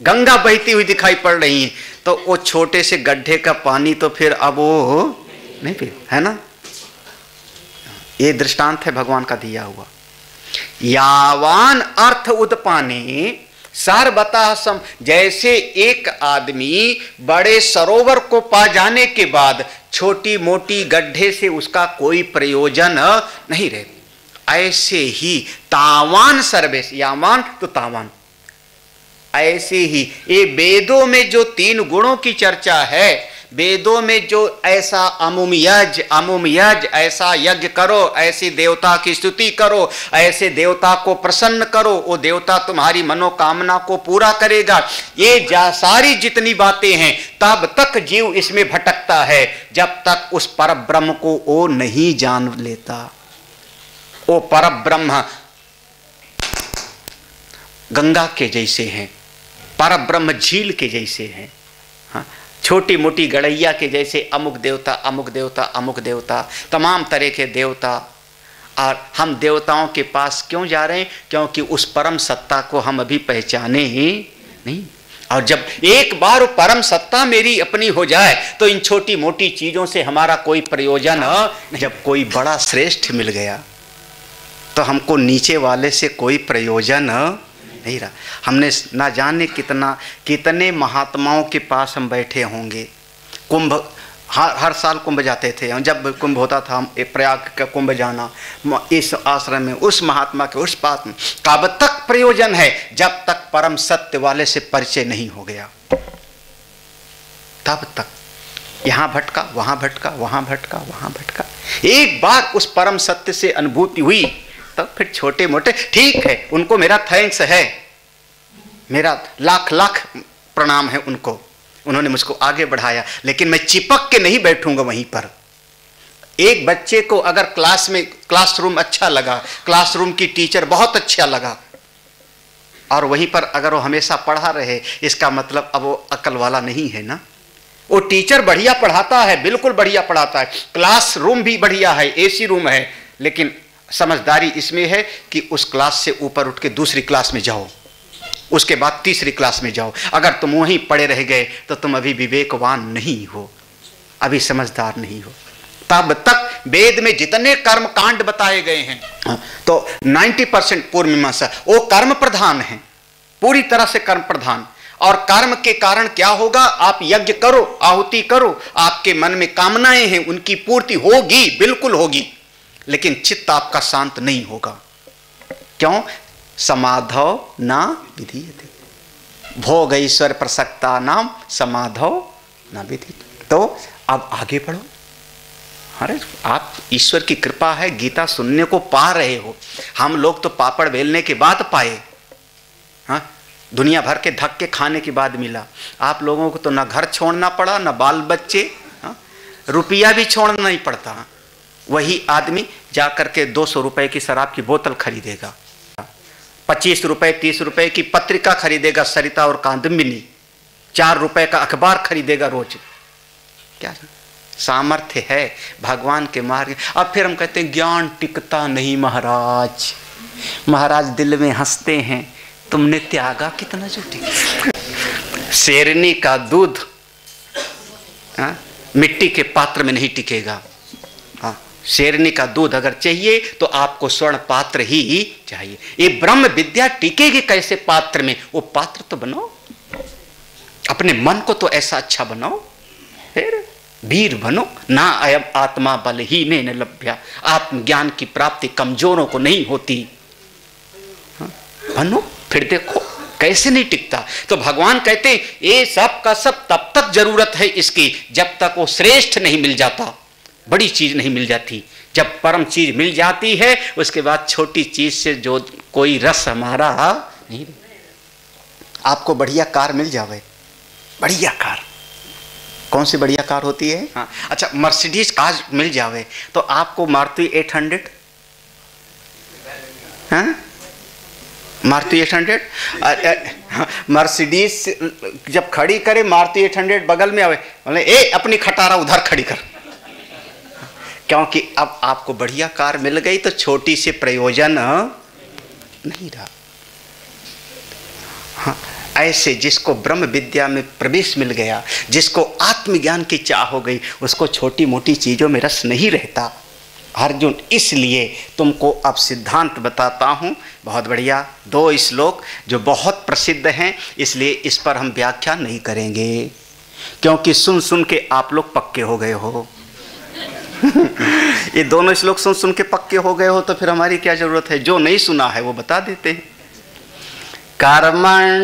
गंगा बहती हुई दिखाई पड़ रही है, तो वो छोटे से गड्ढे का पानी तो फिर अब वो नहीं पी, है ना। ये दृष्टांत है भगवान का दिया हुआ। यावान अर्थ उदपाने सर्वतः सम। जैसे एक आदमी बड़े सरोवर को पा जाने के बाद छोटी मोटी गड्ढे से उसका कोई प्रयोजन नहीं रहे, ऐसे ही तावान सर्वेश, यावान तो तावान, ऐसे ही ये वेदों में जो तीन गुणों की चर्चा है, वेदों में जो ऐसा अमुम यज ऐसा यज्ञ करो, ऐसी देवता की स्तुति करो, ऐसे देवता को प्रसन्न करो, वो देवता तुम्हारी मनोकामना को पूरा करेगा, ये सारी जितनी बातें हैं, तब तक जीव इसमें भटकता है जब तक उस परब्रह्म को वो नहीं जान लेता। वो परब्रह्म गंगा के जैसे हैं, परब्रह्म झील के जैसे हैं, हाँ, छोटी मोटी गड़ैया के जैसे अमुक देवता अमुक देवता अमुक देवता, तमाम तरह के देवता। और हम देवताओं के पास क्यों जा रहे हैं? क्योंकि उस परम सत्ता को हम अभी पहचाने ही नहीं। और जब एक बार वो परम सत्ता मेरी अपनी हो जाए तो इन छोटी मोटी चीजों से हमारा कोई प्रयोजन नहीं। जब कोई बड़ा श्रेष्ठ मिल गया तो हमको नीचे वाले से कोई प्रयोजन नहीं रहा। हमने ना जाने कितने महात्माओं के पास हम बैठे होंगे। कुंभ हर साल कुंभ जाते थे। जब कुंभ होता था हम प्रयाग का कुंभ जाना, इस आश्रम में उस महात्मा के उस बात में कब तक प्रयोजन है, जब तक परम सत्य वाले से परिचय नहीं हो गया तब तक। यहाँ भटका वहाँ भटका वहाँ भटका वहाँ भटका, एक बार उस परम सत्य से अनुभूति हुई तब फिर छोटे मोटे ठीक है, उनको मेरा थैंक्स है, मेरा लाख लाख प्रणाम है उनको, उन्होंने मुझको आगे बढ़ाया। लेकिन मैं चिपक के नहीं बैठूंगा वहीं पर। एक बच्चे को अगर क्लासरूम अच्छा लगा, क्लासरूम की टीचर बहुत अच्छा लगा, और वहीं पर अगर वो हमेशा पढ़ा रहे, इसका मतलब अब वो अकल वाला नहीं है ना। वो टीचर बढ़िया पढ़ाता है, बिल्कुल बढ़िया पढ़ाता है, क्लासरूम भी बढ़िया है, एसी रूम है, लेकिन समझदारी इसमें है कि उस क्लास से ऊपर उठ के दूसरी क्लास में जाओ, उसके बाद तीसरी क्लास में जाओ। अगर तुम वहीं पड़े रह गए तो तुम अभी विवेकवान नहीं हो, अभी समझदार नहीं हो। तब तक वेद में जितने कर्म कांड बताए गए हैं तो 90% पूर्व मीमांसा वो कर्म प्रधान है, पूरी तरह से कर्म प्रधान। और कर्म के कारण क्या होगा, आप यज्ञ करो, आहुति करो, आपके मन में कामनाएं हैं उनकी पूर्ति होगी, बिल्कुल होगी, लेकिन चित्त आपका शांत नहीं होगा। क्यों? समाधौ ना विधीयते, भोग ईश्वर प्रसक्ता नाम समाधौ ना विधीयते। तो अब आगे बढ़ो। अरे आप ईश्वर की कृपा है, गीता सुनने को पा रहे हो। हम लोग तो पापड़ बेलने के बाद पाए, हाँ, दुनिया भर के धक्के खाने के बाद मिला। आप लोगों को तो ना घर छोड़ना पड़ा, ना बाल बच्चे, हाँ, रुपया भी छोड़ना नहीं पड़ता। वही आदमी जाकर के 200 रुपए की शराब की बोतल खरीदेगा, 25 रुपए 30 रुपए की पत्रिका खरीदेगा, सरिता और कादम्बिनी, 4 रुपए का अखबार खरीदेगा रोज। क्या सामर्थ्य है भगवान के मार्ग। अब फिर हम कहते हैं ज्ञान टिकता नहीं महाराज। महाराज दिल में हंसते हैं, तुमने त्यागा कितना जो टिका। शेरनी का दूध मिट्टी के पात्र में नहीं टिकेगा। शेरनी का दूध अगर चाहिए तो आपको स्वर्ण पात्र ही चाहिए। ये ब्रह्म विद्या टिकेगी कैसे पात्र में? वो पात्र तो बनाओ, अपने मन को तो ऐसा अच्छा बनाओ, फिर वीर बनो। ना अयम आत्मा बलहीन न लभ्या, आत्मज्ञान की प्राप्ति कमजोरों को नहीं होती। बनो, फिर देखो कैसे नहीं टिकता। तो भगवान कहते हैं ये सब का सब तब तक जरूरत है इसकी जब तक वो श्रेष्ठ नहीं मिल जाता, बड़ी चीज नहीं मिल जाती। जब परम चीज मिल जाती है उसके बाद छोटी चीज से जो कोई रस हमारा नहीं। आपको बढ़िया कार मिल जावे, बढ़िया कार, कौन सी बढ़िया कार होती है? हाँ, अच्छा, मर्सिडीज कार मिल जावे तो आपको मारुति 800, हाँ, मारुति 800, मर्सिडीज जब खड़ी करे मारुति 800 बगल में आवे, बोले ए अपनी खटारा उधर खड़ी कर, क्योंकि अब आपको बढ़िया कार मिल गई तो छोटी से प्रयोजन नहीं रहा। हाँ, ऐसे जिसको ब्रह्म विद्या में प्रवेश मिल गया, जिसको आत्मज्ञान की चाह हो गई, उसको छोटी मोटी चीजों में रस नहीं रहता। अर्जुन, इसलिए तुमको अब सिद्धांत बताता हूं, बहुत बढ़िया 2 श्लोक जो बहुत प्रसिद्ध हैं, इसलिए इस पर हम व्याख्या नहीं करेंगे, क्योंकि सुन सुन के आप लोग पक्के हो गए हो। ये दोनों श्लोक सुन सुन के पक्के हो गए हो तो फिर हमारी क्या जरूरत है? जो नहीं सुना है वो बता देते हैं। कर्मण्येवाधिकारस्ते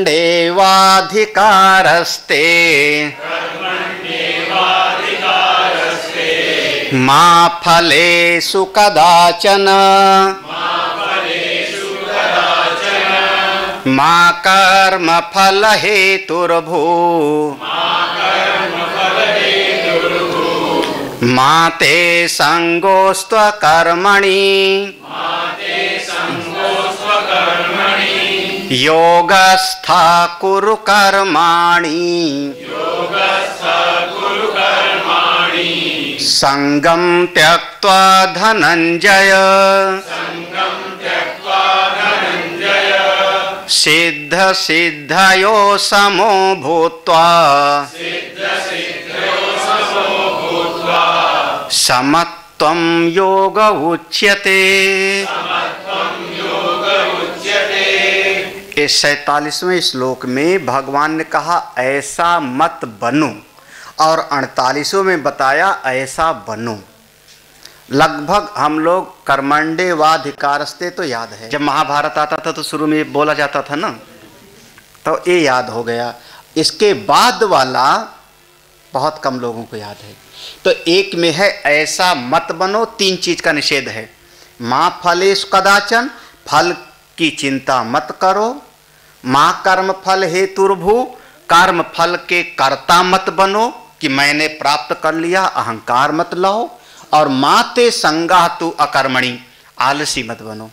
मा फलेषु कदाचन मा कर्म फल हेतुर्भू माते संगोस्त्व कर्मणि योगस्था कुरु कर्माणि संगम त्यक्त्वा धनंजय सिद्ध सिद्धयो समो भूत्वा समत्वं योग उच्यते। इस 47वें श्लोक में भगवान ने कहा ऐसा मत बनो, और 48वें में बताया ऐसा बनो। लगभग हम लोग कर्मण्डे वाधिकारस्ते तो याद है, जब महाभारत आता था तो शुरू में बोला जाता था ना, तो ये याद हो गया। इसके बाद वाला बहुत कम लोगों को याद है। तो एक में है ऐसा मत बनो, 3 चीज का निषेध है। माँ फलेश कदाचन, फल की चिंता मत करो। माँ कर्म फल हेतुर्भु, कर्म फल के कर्ता मत बनो कि मैंने प्राप्त कर लिया, अहंकार मत लाओ। और माते संगा तु अकर्मणि, आलसी मत बनो।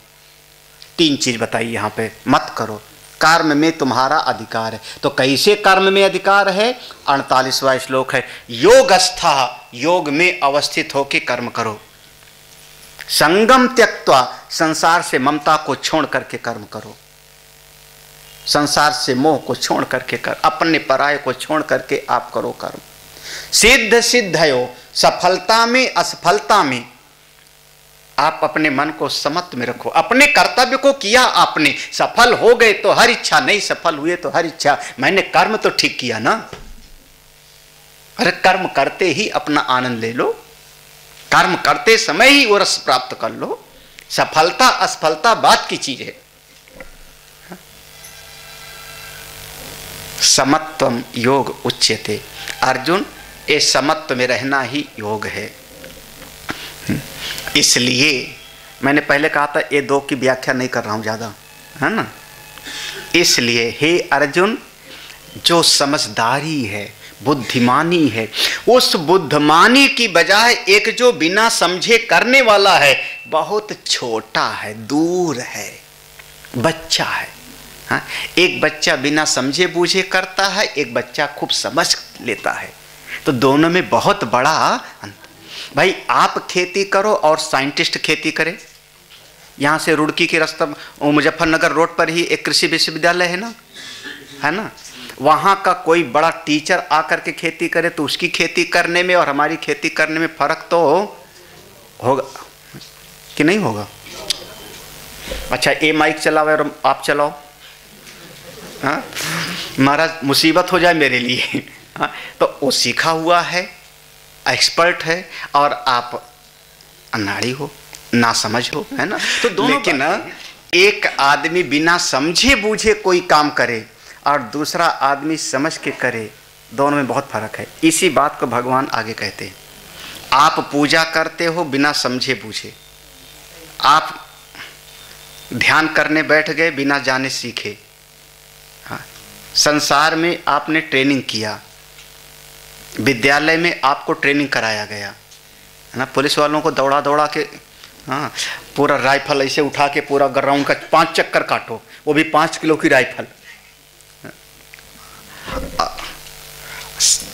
3 चीज बताई यहां पे, मत करो। कर्म में तुम्हारा अधिकार है। तो कैसे कर्म में अधिकार है? 48वां श्लोक है, योगस्था, योग में अवस्थित होकर कर्म करो। संगम त्यक्त्वा, संसार से ममता को छोड़ करके कर्म करो। संसार से मोह को छोड़ करके कर, अपने पराये को छोड़ करके आप करो कर्म। सिद्ध सिद्धयो, सफलता में असफलता में आप अपने मन को समत्व में रखो। अपने कर्तव्य को किया आपने, सफल हो गए तो हर इच्छा, नहीं सफल हुए तो हर इच्छा, मैंने कर्म तो ठीक किया ना। अरे कर्म करते ही अपना आनंद ले लो, कर्म करते समय ही वो रस प्राप्त कर लो। सफलता असफलता बात की चीज है। समत्वम योग उच्यते। अर्जुन, ये समत्व में रहना ही योग है। इसलिए मैंने पहले कहा था ये 2 की व्याख्या नहीं कर रहा हूं ज्यादा, है ना। इसलिए हे अर्जुन, जो समझदारी है, बुद्धिमानी है, उस बुद्धिमानी की बजाय एक जो बिना समझे करने वाला है, बहुत छोटा है, दूर है, बच्चा है। हाँ? एक बच्चा बिना समझे बूझे करता है, एक बच्चा खूब समझ लेता है। तो दोनों में बहुत बड़ा अंतर। भाई आप खेती करो और साइंटिस्ट खेती करे। यहाँ से रुड़की के रास्ता मुजफ्फरनगर रोड पर ही एक कृषि विश्वविद्यालय है ना। वहाँ का कोई बड़ा टीचर आकर के खेती करे तो उसकी खेती करने में और हमारी खेती करने में फर्क तो होगा कि नहीं होगा? अच्छा, ये माइक चलाओ और आप चलाओ, हाँ महाराज मुसीबत हो जाए मेरे लिए। हाँ, तो वो सीखा हुआ है, एक्सपर्ट है, और आप अनाड़ी हो, ना समझ हो, है ना। तो दोनों, लेकिन एक आदमी बिना समझे बूझे कोई काम करे और दूसरा आदमी समझ के करे, दोनों में बहुत फर्क है। इसी बात को भगवान आगे कहते हैं। आप पूजा करते हो बिना समझे बूझे, आप ध्यान करने बैठ गए बिना जाने सीखे। हाँ, संसार में आपने ट्रेनिंग किया, विद्यालय में आपको ट्रेनिंग कराया गया, है ना। पुलिस वालों को दौड़ा दौड़ा के, हाँ, पूरा राइफल ऐसे उठा के पूरा ग्राउंड का 5 चक्कर काटो, वो भी 5 किलो की राइफल।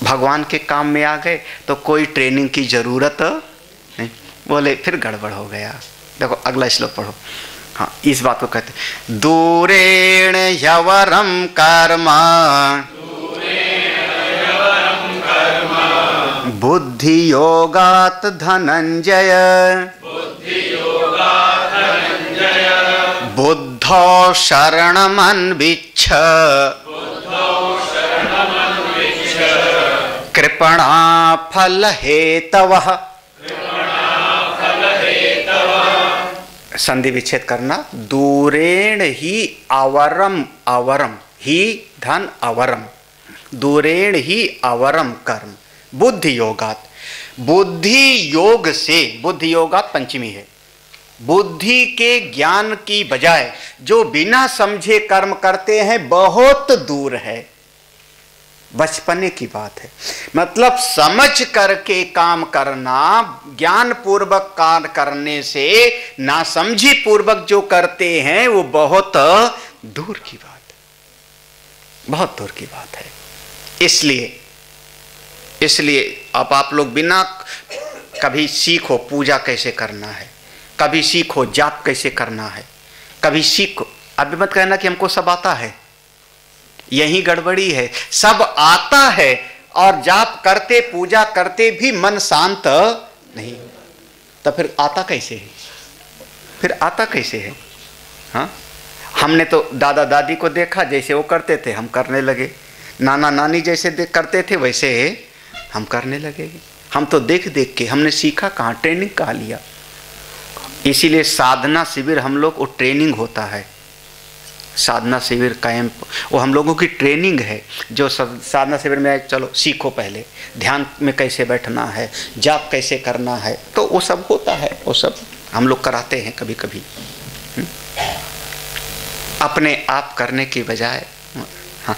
भगवान के काम में आ गए तो कोई ट्रेनिंग की जरूरत नहीं। बोले फिर गड़बड़ हो गया। देखो अगला श्लोक पढ़ो। हाँ, इस बात को कहते दूरेण ह्यवरम कर्मा बुद्धि योगात धनंजय बुद्धो शरणमन्विच्छ कृपणा फल हेतवः। संधि विच्छेद करना। दूरेण ही अवरम, अवरम ही धन अवरम, दूरेण ही अवरम कर्म बुद्धि योगात। बुद्धि योग से, बुद्धि योगात पंचमी है, बुद्धि के ज्ञान की बजाय जो बिना समझे कर्म करते हैं बहुत दूर है। बचपने की बात है, मतलब समझ करके काम करना, ज्ञान पूर्वक कार्य करने से नासमझी पूर्वक जो करते हैं वो बहुत दूर की बात है, बहुत दूर की बात है। इसलिए अब आप लोग बिना कभी सीखो पूजा कैसे करना है, कभी सीखो जाप कैसे करना है, कभी सीखो अभी मत कहना कि हमको सब आता है, यही गड़बड़ी है। सब आता है और जाप करते पूजा करते भी मन शांत नहीं, तो फिर आता कैसे है? फिर आता कैसे है? हाँ, हमने तो दादा दादी को देखा, जैसे वो करते थे हम करने लगे, नाना नानी जैसे करते थे वैसे हम करने लगे। हम तो देख देख के, हमने सीखा कहाँ, ट्रेनिंग कहाँ लिया। इसीलिए साधना शिविर हम लोग, वो ट्रेनिंग होता है, साधना शिविर कैंप, वो हम लोगों की ट्रेनिंग है। जो सब साधना शिविर में चलो सीखो, पहले ध्यान में कैसे बैठना है, जाप कैसे करना है, तो वो सब होता है, वो सब हम लोग कराते हैं कभी कभी। अपने आप करने की बजाय, हाँ,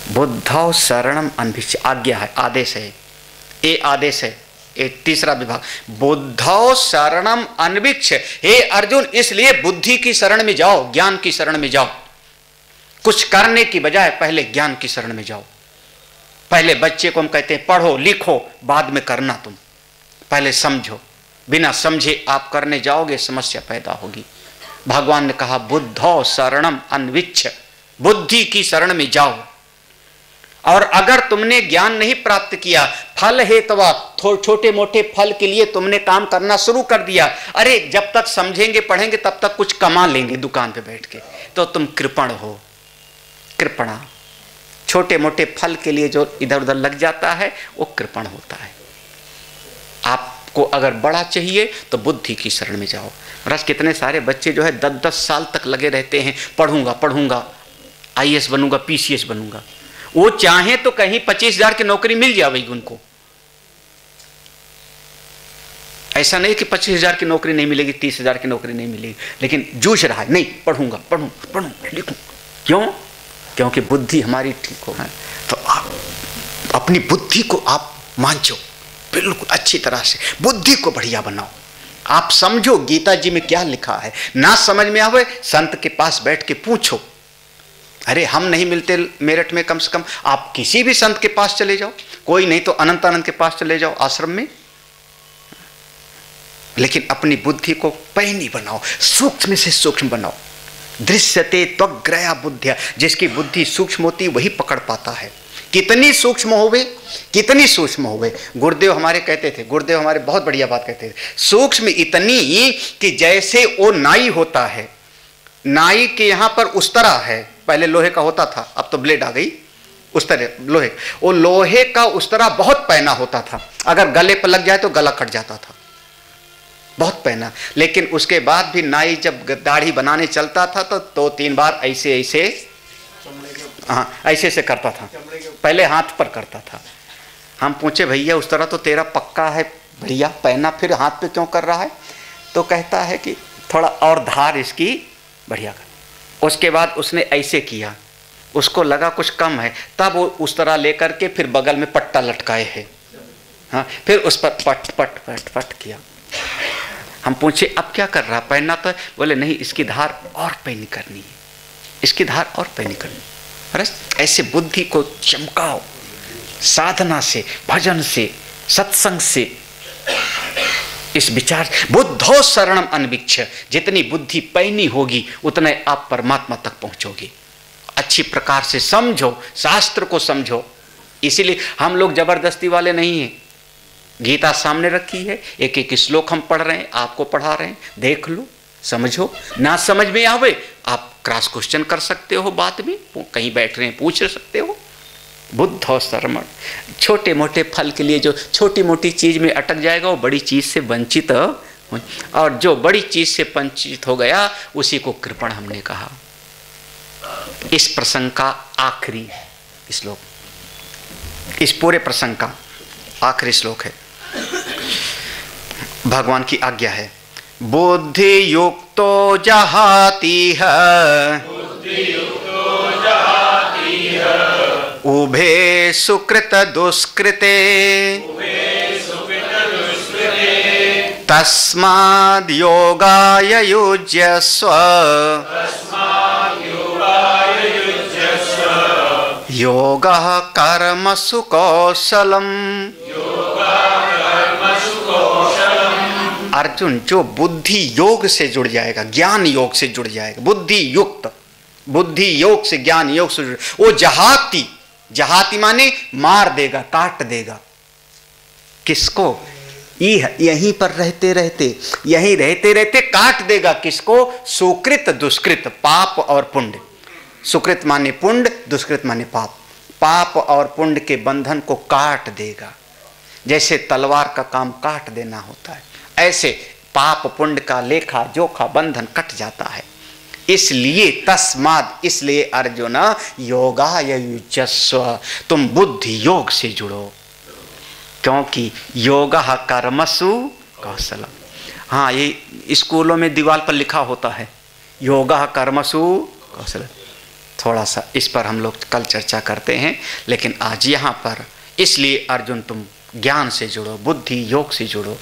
बुद्धौ शरणम अन्विष्य, आज्ञा है, आदेश है, ये आदेश है, ये तीसरा विभाग। बुद्धौ शरणम अन्विच्छ, हे अर्जुन इसलिए बुद्धि की शरण में जाओ, ज्ञान की शरण में जाओ। कुछ करने की बजाय पहले ज्ञान की शरण में जाओ। पहले बच्चे को हम कहते हैं पढ़ो लिखो, बाद में करना, तुम पहले समझो। बिना समझे आप करने जाओगे, समस्या पैदा होगी। भगवान ने कहा बुद्धौ शरणम अन्विच्छ, बुद्धि की शरण में जाओ। और अगर तुमने ज्ञान नहीं प्राप्त किया, फल हेतवा छोटे मोटे फल के लिए तुमने काम करना शुरू कर दिया, अरे जब तक समझेंगे पढ़ेंगे तब तक कुछ कमा लेंगे दुकान पे बैठ के, तो तुम कृपण हो। कृपणा, छोटे मोटे फल के लिए जो इधर उधर लग जाता है वो कृपण होता है। आपको अगर बड़ा चाहिए तो बुद्धि की शरण में जाओ। रस कितने सारे बच्चे जो है 10-10 साल तक लगे रहते हैं, पढ़ूंगा पढ़ूंगा, IAS बनूंगा, PCS बनूंगा। वो चाहे तो कहीं 25,000 की नौकरी मिल जाएगी उनको, ऐसा नहीं कि 25,000 की नौकरी नहीं मिलेगी, 30,000 की नौकरी नहीं मिलेगी, लेकिन जूझ रहा है, नहीं पढ़ूंगा पढ़ूंगा पढ़ूंगा लिखूं। क्यों? क्योंकि बुद्धि हमारी ठीक हो। तो आप अपनी बुद्धि को आप मांझो बिल्कुल अच्छी तरह से, बुद्धि को बढ़िया बनाओ। आप समझो गीता जी में क्या लिखा है, ना समझ में आवे संत के पास बैठ के पूछो। अरे हम नहीं मिलते मेरठ में, कम से कम आप किसी भी संत के पास चले जाओ, कोई नहीं तो अनंतानंद के पास चले जाओ आश्रम में। लेकिन अपनी बुद्धि को पैनी बनाओ, सूक्ष्म से सूक्ष्म बनाओ। दृश्यते त्वग्रया बुद्धिया, जिसकी बुद्धि सूक्ष्म होती वही पकड़ पाता है। कितनी सूक्ष्म होवे, कितनी सूक्ष्म होवे। गुरुदेव हमारे कहते थे, गुरुदेव हमारे बहुत बढ़िया बात कहते थे, सूक्ष्म इतनी कि जैसे वो नाई होता है, नाई के यहां पर उस तरह है, पहले लोहे का होता था, अब तो ब्लेड आ गई, उस तरह लोहे, वो लोहे का उस तरह बहुत पैना होता था, अगर गले पर लग जाए तो गला कट जाता था, बहुत पैना। लेकिन उसके बाद भी नाई जब दाढ़ी बनाने चलता था तो 2-3 बार ऐसे ऐसे, हाँ ऐसे से करता था, पहले हाथ पर करता था। हम पूछे भैया उस तरह तो तेरा पक्का है भैया पैना, फिर हाथ पे क्यों कर रहा है? तो कहता है कि थोड़ा और धार इसकी बढ़िया कर। उसके बाद उसने ऐसे किया, उसको लगा कुछ कम है, तब वो उस तरह लेकर के फिर बगल में पट्टा लटकाए है, हाँ फिर उस पर पट पट पट पट किया। हम पूछे अब क्या कर रहा, पहनना तो? बोले नहीं, इसकी धार और पैनी करनी है, इसकी धार और पैनी करनी। अरे ऐसे बुद्धि को चमकाओ, साधना से, भजन से, सत्संग से, इस विचार। बुद्धो शरणम अन्विच्छ, जितनी बुद्धि पैनी होगी उतने आप परमात्मा तक पहुंचोगे। अच्छी प्रकार से समझो, शास्त्र को समझो। इसीलिए हम लोग जबरदस्ती वाले नहीं हैं। गीता सामने रखी है, एक एक श्लोक हम पढ़ रहे हैं, आपको पढ़ा रहे हैं, देख लो, समझो। ना समझ में आवे आप क्रॉस क्वेश्चन कर सकते हो, बाद में कहीं बैठ रहे हैं पूछ सकते हो। बुद्ध और शर्मण, छोटे मोटे फल के लिए जो छोटी मोटी चीज में अटक जाएगा वो बड़ी चीज से वंचित, और जो बड़ी चीज से वंचित हो गया उसी को कृपण हमने कहा। इस प्रसंग का आखिरी श्लोक, इस पूरे प्रसंग का आखिरी श्लोक है। भगवान की आज्ञा है, बुद्धि युक्तो जहाति उभे सुकृत दुष्कृते तस्माद् योगाय युज्यस्व योगः कर्मसु कौशलम् अर्जुन जो बुद्धि योग से जुड़ जाएगा, ज्ञान योग से जुड़ जाएगा, बुद्धि युक्त, बुद्धि योग से ज्ञान योग से जुड़, वो जहाती, जहाती माने मार देगा, काट देगा। किसको? यहीं पर रहते रहते, यहीं रहते रहते काट देगा। किसको? सुकृत दुष्कृत, पाप और पुण्य। सुकृत माने पुण्य, दुष्कृत माने पाप। पाप और पुण्य के बंधन को काट देगा। जैसे तलवार का काम काट देना होता है, ऐसे पाप पुण्य का लेखा जोखा बंधन कट जाता है। इसलिए तस्माद, इसलिए अर्जुन योगाय युज्यस्व, तुम बुद्धि योग से जुड़ो, क्योंकि योगः कर्मसु कौशलम। हाँ, ये स्कूलों में दीवार पर लिखा होता है, योगः कर्मसु कौशलम। थोड़ा सा इस पर हम लोग कल चर्चा करते हैं, लेकिन आज यहाँ पर इसलिए अर्जुन तुम ज्ञान से जुड़ो, बुद्धि योग से जुड़ो।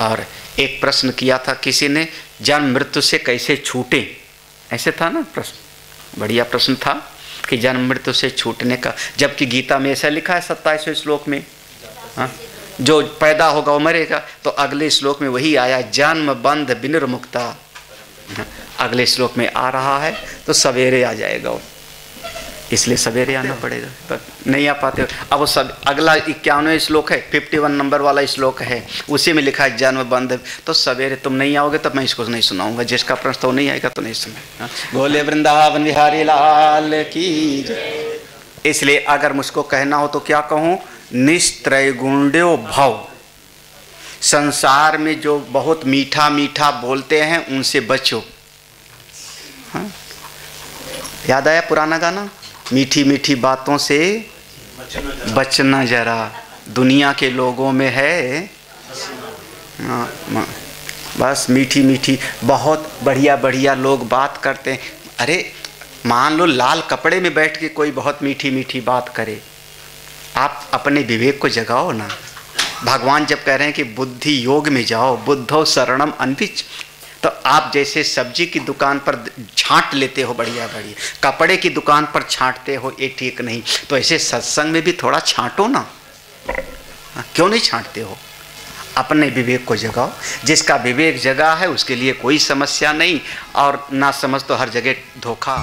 और एक प्रश्न किया था किसी ने, जन्म मृत्यु से कैसे छूटे, ऐसे था ना प्रश्न, बढ़िया प्रश्न था कि जन्म मृत्यु से छूटने का, जबकि गीता में ऐसा लिखा है 27वें श्लोक में, हाँ, जो पैदा होगा वो मरेगा। तो अगले श्लोक में वही आया, जन्म बंध विनिर्मुक्ता, अगले श्लोक में आ रहा है, तो सवेरे आ जाएगा वो, इसलिए सवेरे आना पड़ेगा, पर नहीं आ पाते। अब वो सब अगला 51वें श्लोक है, 51 नंबर वाला श्लोक है, उसी में लिखा है जन्म बंध। तो सवेरे तुम नहीं आओगे तब मैं इसको नहीं सुनाऊंगा, जिसका प्रश्न तो नहीं आएगा तो नहीं सुना। बोले वृंदावन बिहारी लाल की जय। इसलिए अगर मुझको कहना हो तो क्या कहूँ, निस्त्रैगुण्यो भव। संसार में जो बहुत मीठा मीठा बोलते हैं उनसे बचो। हाँ? याद आया पुराना गाना, मीठी मीठी बातों से बचना जरा, दुनिया के लोगों में है बस मीठी मीठी, बहुत बढ़िया बढ़िया लोग बात करते हैं। अरे मान लो लाल कपड़े में बैठ के कोई बहुत मीठी मीठी बात करे, आप अपने विवेक को जगाओ ना। भगवान जब कह रहे हैं कि बुद्धि योग में जाओ, बुद्धो शरणम अन्विच, तो आप जैसे सब्जी की दुकान पर छांट लेते हो बढ़िया बढ़िया, कपड़े की दुकान पर छांटते हो, ये ठीक नहीं। तो ऐसे सत्संग में भी थोड़ा छांटो ना, क्यों नहीं छांटते हो? अपने विवेक को जगाओ। जिसका विवेक जगा है उसके लिए कोई समस्या नहीं, और ना समझ तो हर जगह धोखा।